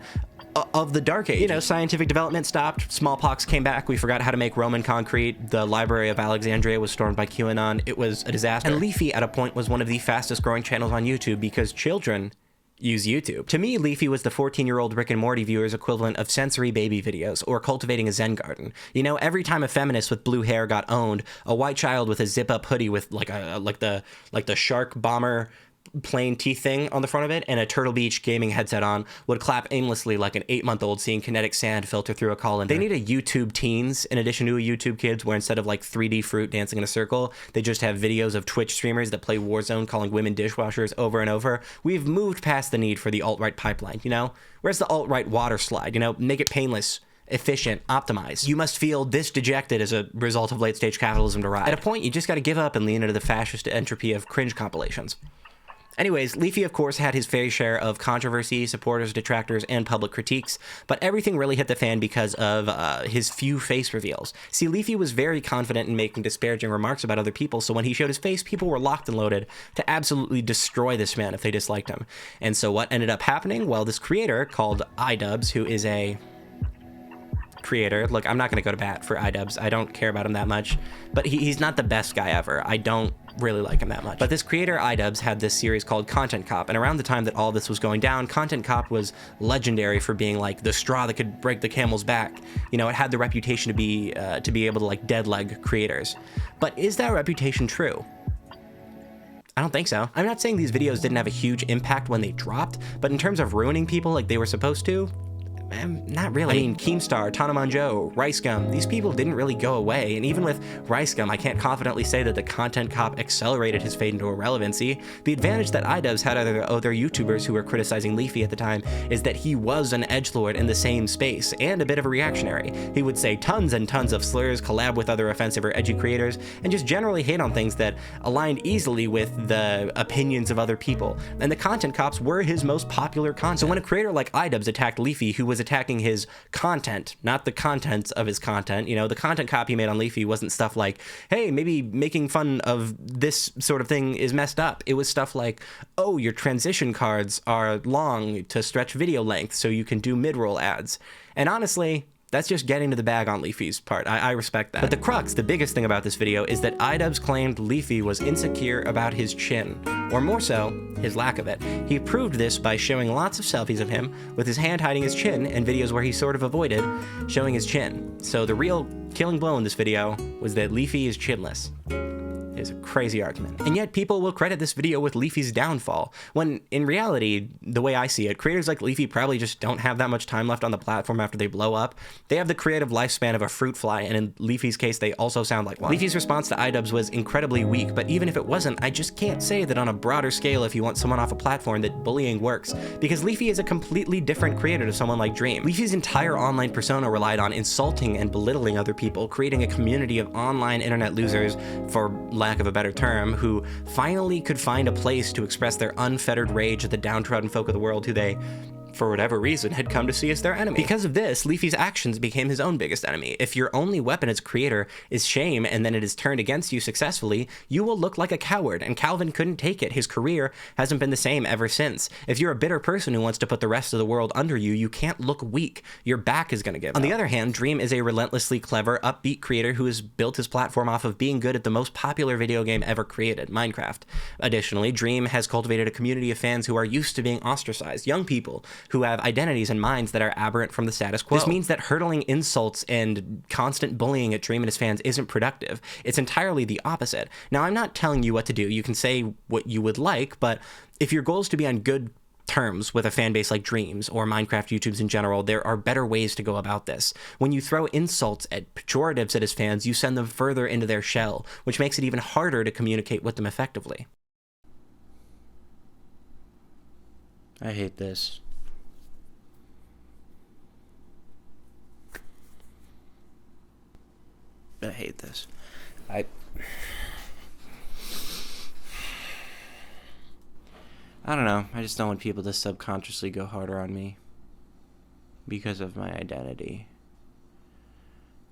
of the dark age. You know, scientific development stopped, smallpox came back, we forgot how to make Roman concrete, the Library of Alexandria was stormed by QAnon, it was a disaster. And Leafy at a point was one of the fastest growing channels on YouTube because children use YouTube. To me, Leafy was the 14-year-old Rick and Morty viewer's equivalent of sensory baby videos or cultivating a Zen garden. You know, every time a feminist with blue hair got owned, a white child with a zip-up hoodie with like the shark bomber plain teeth thing on the front of it and a Turtle Beach gaming headset on would clap aimlessly like an 8-month-old seeing kinetic sand filter through a colander. They need a YouTube Teens in addition to a YouTube Kids, where instead of like 3D fruit dancing in a circle, they just have videos of Twitch streamers that play Warzone calling women dishwashers over and over. We've moved past the need for the alt-right pipeline, you know? Where's the alt-right water slide, you know? Make it painless, efficient, optimized. You must feel this dejected as a result of late-stage capitalism to ride. At a point, you just gotta give up and lean into the fascist entropy of cringe compilations. Anyways, Leafy, of course, had his fair share of controversy, supporters, detractors, and public critiques, but everything really hit the fan because of his few face reveals. See, Leafy was very confident in making disparaging remarks about other people, so when he showed his face, people were locked and loaded to absolutely destroy this man if they disliked him. And so what ended up happening? Well, this creator called iDubbbz, who is a creator. Look, I'm not going to go to bat for iDubbbz. I don't care about him that much, but he's not the best guy ever. I don't really like him that much. But this creator, iDubbbz, had this series called Content Cop, and around the time that all this was going down, Content Cop was legendary for being like the straw that could break the camel's back. You know, it had the reputation to be able to like deadleg creators. But is that reputation true? I don't think so. I'm not saying these videos didn't have a huge impact when they dropped, but in terms of ruining people like they were supposed to, not really. I mean, Keemstar, Tanaman Joe, RiceGum, these people didn't really go away, and even with RiceGum, I can't confidently say that the Content Cop accelerated his fade into irrelevancy. The advantage that iDubbbz had other YouTubers who were criticizing Leafy at the time is that he was an edgelord in the same space, and a bit of a reactionary. He would say tons and tons of slurs, collab with other offensive or edgy creators, and just generally hate on things that aligned easily with the opinions of other people. And the Content Cops were his most popular content. So when a creator like iDubbbz attacked Leafy, who was attacking his content, not the contents of his content. You know, the content cop he made on Leafy wasn't stuff like, hey, maybe making fun of this sort of thing is messed up. It was stuff like, oh, your transition cards are long to stretch video length so you can do mid-roll ads. And honestly, that's just getting to the bag on Leafy's part. I respect that. But the crux, the biggest thing about this video, is that iDubbbz claimed Leafy was insecure about his chin, or more so, his lack of it. He proved this by showing lots of selfies of him with his hand hiding his chin and videos where he sort of avoided showing his chin. So the real killing blow in this video was that Leafy is chinless. is a crazy argument. And yet people will credit this video with Leafy's downfall, when in reality, the way I see it, creators like Leafy probably just don't have that much time left on the platform after they blow up. They have the creative lifespan of a fruit fly, and in Leafy's case, they also sound like one. Leafy's response to iDubbbz was incredibly weak, but even if it wasn't, I just can't say that on a broader scale if you want someone off a platform that bullying works, because Leafy is a completely different creator to someone like Dream. Leafy's entire online persona relied on insulting and belittling other people, creating a community of online internet losers, for lack of a better term, who finally could find a place to express their unfettered rage at the downtrodden folk of the world who they, for whatever reason, had come to see as their enemy. Because of this, Leafy's actions became his own biggest enemy. If your only weapon as a creator is shame and then it is turned against you successfully, you will look like a coward, and Calvin couldn't take it. His career hasn't been the same ever since. If you're a bitter person who wants to put the rest of the world under you, you can't look weak. Your back is gonna give out. On the other hand, Dream is a relentlessly clever, upbeat creator who has built his platform off of being good at the most popular video game ever created, Minecraft. Additionally, Dream has cultivated a community of fans who are used to being ostracized, young people who have identities and minds that are aberrant from the status quo. This means that hurtling insults and constant bullying at Dream and his fans isn't productive. It's entirely the opposite. Now, I'm not telling you what to do. You can say what you would like, but if your goal is to be on good terms with a fan base like Dream's or Minecraft YouTubes in general, there are better ways to go about this. When you throw insults at pejoratives at his fans, you send them further into their shell, which makes it even harder to communicate with them effectively. I hate this. I hate this. I don't know. I just don't want people to subconsciously go harder on me because of my identity,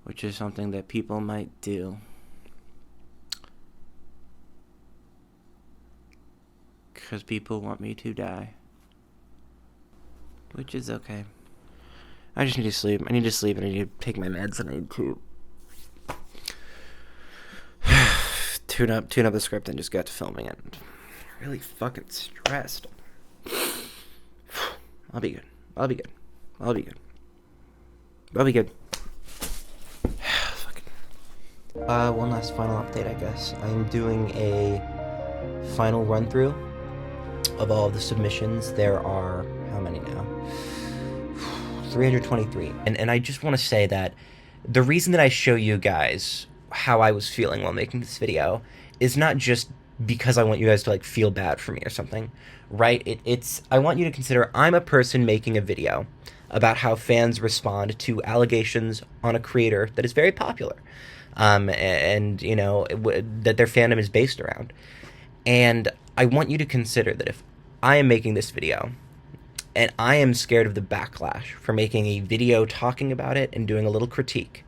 which is something that people might do. Because people want me to die. Which is okay. I just need to sleep. I need to sleep and I need to take my meds and I need to tune up the script and just get to filming it. I'm really fucking stressed. I'll be good. I'll be good. I'll be good. I'll be good. One last final update, I guess. I'm doing a final run through of all of the submissions. There are, how many now? 323. And I just want to say that the reason that I show you guys how I was feeling while making this video is not just because I want you guys to like feel bad for me or something, right? It's I want you to consider I'm a person making a video about how fans respond to allegations on a creator that is very popular, and you know that their fandom is based around. And I want you to consider that if I am making this video and I am scared of the backlash for making a video talking about it and doing a little critique,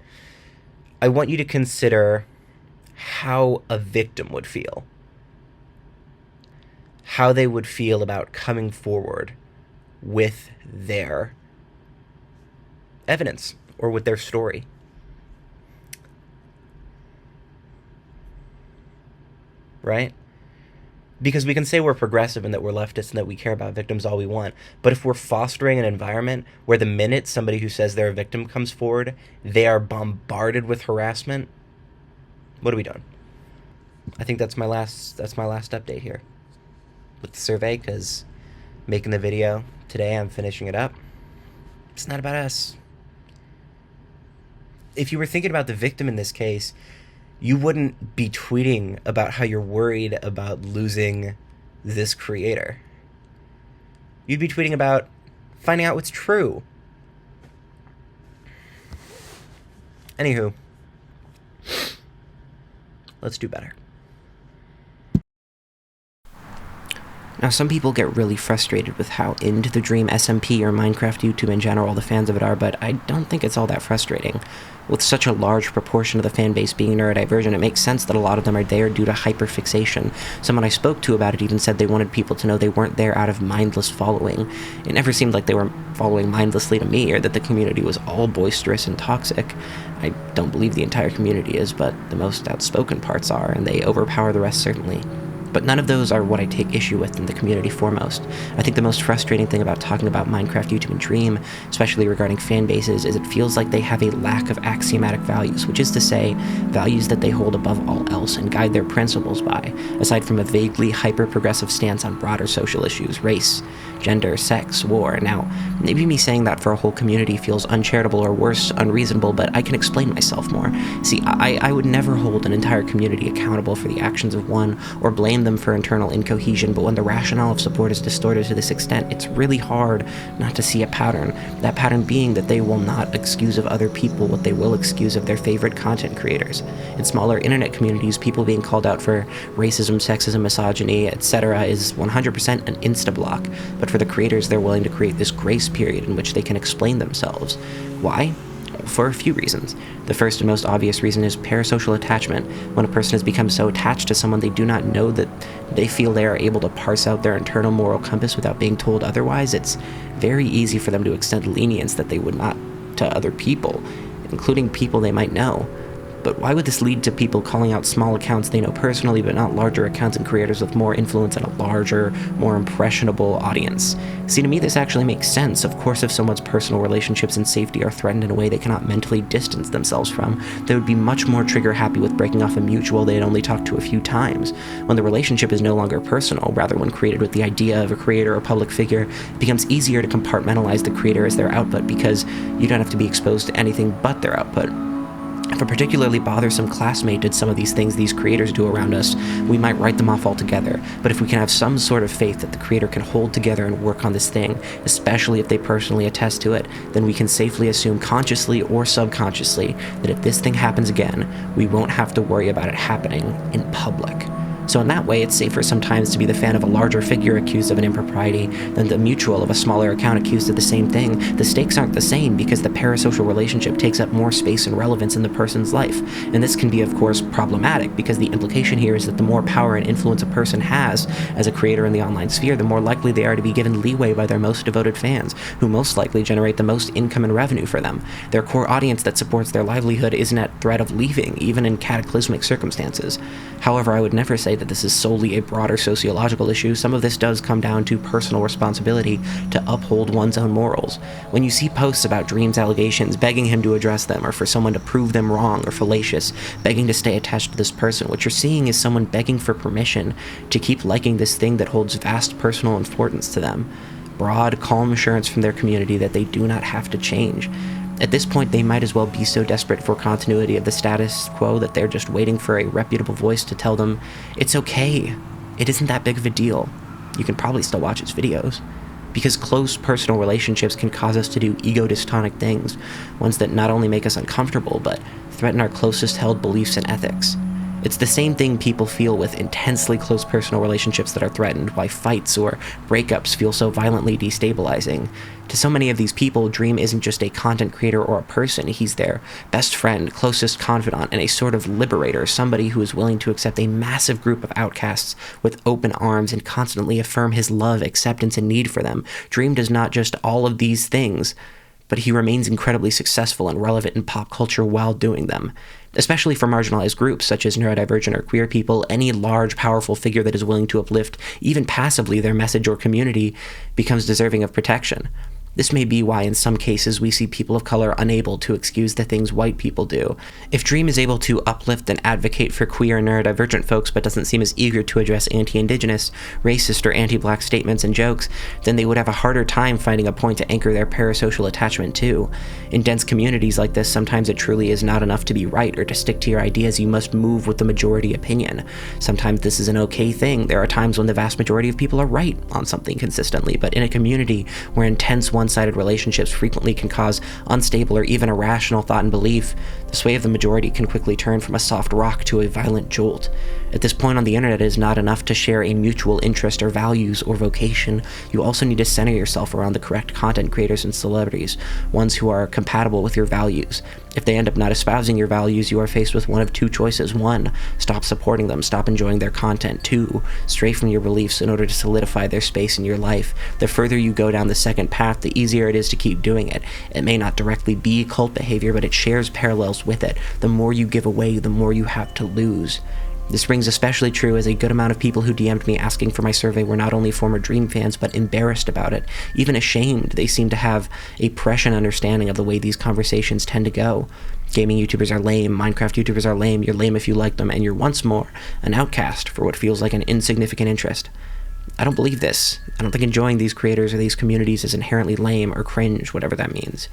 I want you to consider how a victim would feel. How they would feel about coming forward with their evidence or with their story. Right? Because we can say we're progressive and that we're leftists and that we care about victims all we want, but if we're fostering an environment where the minute somebody who says they're a victim comes forward, they are bombarded with harassment, what are we doing? I think that's my last update here with the survey, because making the video today, I'm finishing it up. It's not about us. If you were thinking about the victim in this case, you wouldn't be tweeting about how you're worried about losing this creator. You'd be tweeting about finding out what's true. Anywho, let's do better. Now, some people get really frustrated with how into the Dream SMP or Minecraft YouTube in general the fans of it are, but I don't think it's all that frustrating. With such a large proportion of the fan base being neurodivergent, it makes sense that a lot of them are there due to hyperfixation. Someone I spoke to about it even said they wanted people to know they weren't there out of mindless following. It never seemed like they were following mindlessly to me, or that the community was all boisterous and toxic. I don't believe the entire community is, but the most outspoken parts are, and they overpower the rest certainly. But none of those are what I take issue with in the community foremost. I think the most frustrating thing about talking about Minecraft, YouTube, and Dream, especially regarding fan bases, is it feels like they have a lack of axiomatic values, which is to say, values that they hold above all else and guide their principles by, aside from a vaguely hyper-progressive stance on broader social issues, race, gender, sex, war. Now, maybe me saying that for a whole community feels uncharitable or worse, unreasonable, but I can explain myself more. See, I would never hold an entire community accountable for the actions of one, or blame them for internal incohesion, but when the rationale of support is distorted to this extent, it's really hard not to see a pattern. That pattern being that they will not excuse of other people what they will excuse of their favorite content creators. In smaller internet communities, people being called out for racism, sexism, misogyny, etc. is 100% an insta-block, but for the creators, they're willing to create this grace period in which they can explain themselves. Why? For a few reasons. The first and most obvious reason is parasocial attachment. When a person has become so attached to someone, they do not know that they feel they are able to parse out their internal moral compass without being told otherwise. It's very easy for them to extend lenience that they would not to other people, including people they might know. But why would this lead to people calling out small accounts they know personally, but not larger accounts and creators with more influence and a larger, more impressionable audience? See, to me, this actually makes sense. Of course, if someone's personal relationships and safety are threatened in a way they cannot mentally distance themselves from, they would be much more trigger-happy with breaking off a mutual they had only talked to a few times. When the relationship is no longer personal, rather when created with the idea of a creator or public figure, it becomes easier to compartmentalize the creator as their output because you don't have to be exposed to anything but their output. If a particularly bothersome classmate did some of these things these creators do around us, we might write them off altogether. But if we can have some sort of faith that the creator can hold together and work on this thing, especially if they personally attest to it, then we can safely assume consciously or subconsciously that if this thing happens again, we won't have to worry about it happening in public. So in that way, it's safer sometimes to be the fan of a larger figure accused of an impropriety than the mutual of a smaller account accused of the same thing. The stakes aren't the same because the parasocial relationship takes up more space and relevance in the person's life. And this can be, of course, problematic because the implication here is that the more power and influence a person has as a creator in the online sphere, the more likely they are to be given leeway by their most devoted fans, who most likely generate the most income and revenue for them. Their core audience that supports their livelihood isn't at threat of leaving, even in cataclysmic circumstances. However, I would never say that this is solely a broader sociological issue. Some of this does come down to personal responsibility to uphold one's own morals. When you see posts about Dream's allegations, begging him to address them, or for someone to prove them wrong or fallacious, begging to stay attached to this person, what you're seeing is someone begging for permission to keep liking this thing that holds vast personal importance to them. Broad, calm assurance from their community that they do not have to change. At this point, they might as well be so desperate for continuity of the status quo that they're just waiting for a reputable voice to tell them, it's okay, it isn't that big of a deal, you can probably still watch his videos. Because close personal relationships can cause us to do ego-dystonic things, ones that not only make us uncomfortable, but threaten our closest held beliefs and ethics. It's the same thing people feel with intensely close personal relationships that are threatened, why fights or breakups feel so violently destabilizing. To so many of these people, Dream isn't just a content creator or a person, he's their best friend, closest confidant, and a sort of liberator, somebody who is willing to accept a massive group of outcasts with open arms and constantly affirm his love, acceptance, and need for them. Dream does not just all of these things, but he remains incredibly successful and relevant in pop culture while doing them. Especially for marginalized groups such as neurodivergent or queer people, any large, powerful figure that is willing to uplift, even passively, their message or community becomes deserving of protection. This may be why in some cases we see people of color unable to excuse the things white people do. If Dream is able to uplift and advocate for queer and neurodivergent folks but doesn't seem as eager to address anti-indigenous, racist, or anti-black statements and jokes, then they would have a harder time finding a point to anchor their parasocial attachment to. In dense communities like this, sometimes it truly is not enough to be right or to stick to your ideas. You must move with the majority opinion. Sometimes this is an okay thing. There are times when the vast majority of people are right on something consistently, but in a community where intense one-sided relationships frequently can cause unstable or even irrational thought and belief, the sway of the majority can quickly turn from a soft rock to a violent jolt. At this point on the internet, it is not enough to share a mutual interest or values or vocation. You also need to center yourself around the correct content creators and celebrities, ones who are compatible with your values. If they end up not espousing your values, you are faced with one of two choices. 1, stop supporting them, stop enjoying their content. 2, stray from your beliefs in order to solidify their space in your life. The further you go down the second path, the easier it is to keep doing it. It may not directly be cult behavior, but it shares parallels with it. The more you give away, the more you have to lose. This rings especially true as a good amount of people who DM'd me asking for my survey were not only former Dream fans, but embarrassed about it, even ashamed. They seem to have a prescient understanding of the way these conversations tend to go. Gaming YouTubers are lame, Minecraft YouTubers are lame, you're lame if you like them, and you're once more an outcast for what feels like an insignificant interest. I don't believe this. I don't think enjoying these creators or these communities is inherently lame or cringe, whatever that means.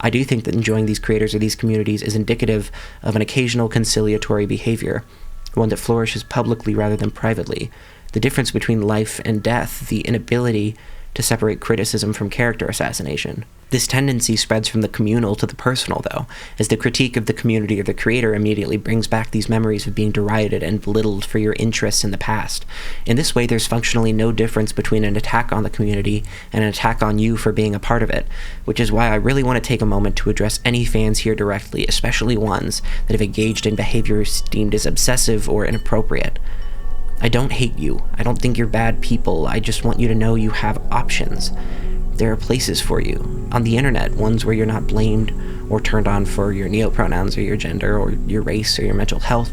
I do think that enjoying these creators or these communities is indicative of an occasional conciliatory behavior, one that flourishes publicly rather than privately. The difference between life and death, the inability to separate criticism from character assassination. This tendency spreads from the communal to the personal, though, as the critique of the community or the creator immediately brings back these memories of being derided and belittled for your interests in the past. In this way, there's functionally no difference between an attack on the community and an attack on you for being a part of it, which is why I really want to take a moment to address any fans here directly, especially ones that have engaged in behaviors deemed as obsessive or inappropriate. I don't hate you. I don't think you're bad people. I just want you to know you have options. There are places for you. On the internet, ones where you're not blamed or turned on for your neopronouns or your gender or your race or your mental health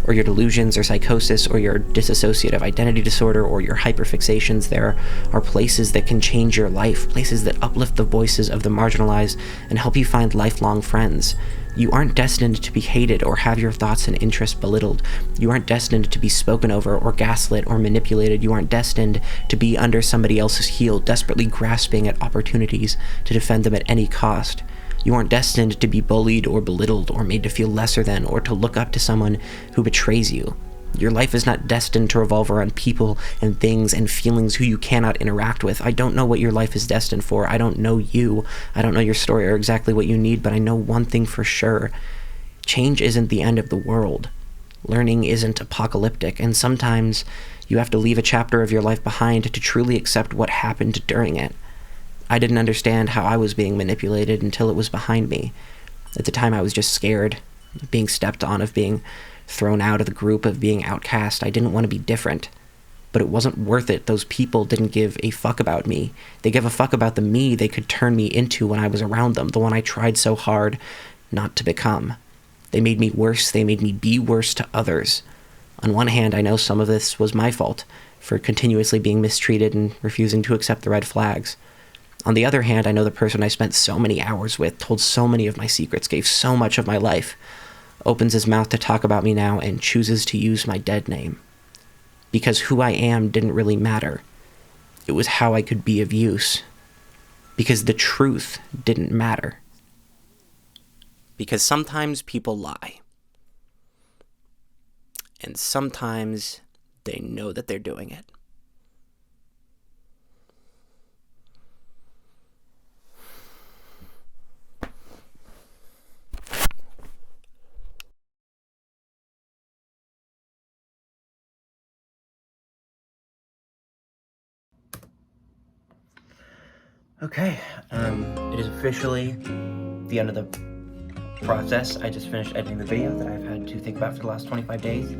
or your delusions or psychosis or your dissociative identity disorder or your hyperfixations. There are places that can change your life, places that uplift the voices of the marginalized and help you find lifelong friends. You aren't destined to be hated or have your thoughts and interests belittled. You aren't destined to be spoken over or gaslit or manipulated. You aren't destined to be under somebody else's heel, desperately grasping at opportunities to defend them at any cost. You aren't destined to be bullied or belittled or made to feel lesser than or to look up to someone who betrays you. Your life is not destined to revolve around people and things and feelings who you cannot interact with. I don't know what your life is destined for. I don't know you. I don't know your story or exactly what you need, but I know one thing for sure. Change isn't the end of the world. Learning isn't apocalyptic, and sometimes you have to leave a chapter of your life behind to truly accept what happened during it. I didn't understand how I was being manipulated until it was behind me. At the time, I was just scared of being stepped on, of being thrown out of the group, of being outcast. I didn't want to be different. But it wasn't worth it. Those people didn't give a fuck about me. They gave a fuck about the me they could turn me into when I was around them, the one I tried so hard not to become. They made me worse. They made me be worse to others. On one hand, I know some of this was my fault for continuously being mistreated and refusing to accept the red flags. On the other hand, I know the person I spent so many hours with, told so many of my secrets, gave so much of my life, opens his mouth to talk about me now and chooses to use my dead name. Because who I am didn't really matter. It was how I could be of use. Because the truth didn't matter. Because sometimes people lie. And sometimes they know that they're doing it. Okay, it is officially the end of the process. I just finished editing the video that I've had to think about for the last 25 days.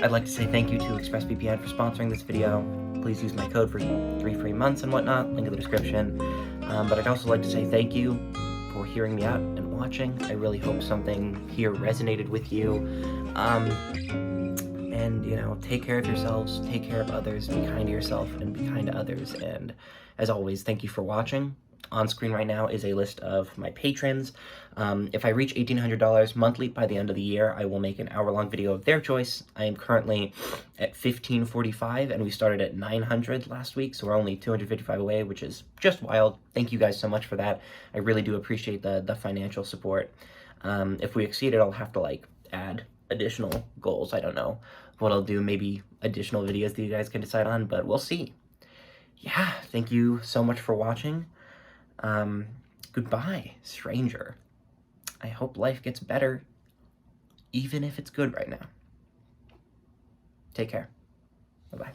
I'd like to say thank you to ExpressVPN for sponsoring this video. Please use my code for 3 free months and whatnot, link in the description. But I'd also like to say thank you for hearing me out and watching. I really hope something here resonated with you. And, you know, take care of yourselves, take care of others, be kind to yourself and be kind to others. And as always, thank you for watching. On screen right now is a list of my patrons. If I reach $1,800 monthly by the end of the year, I will make an hour-long video of their choice. I am currently at $1,545, and we started at $900 last week, so we're only $255 away, which is just wild. Thank you guys so much for that. I really do appreciate the financial support. If we exceed it, I'll have to, like, add additional goals. I don't know what I'll do, maybe additional videos that you guys can decide on, but we'll see. Yeah, thank you so much for watching. Goodbye, stranger. I hope life gets better, even if it's good right now. Take care. Bye-bye.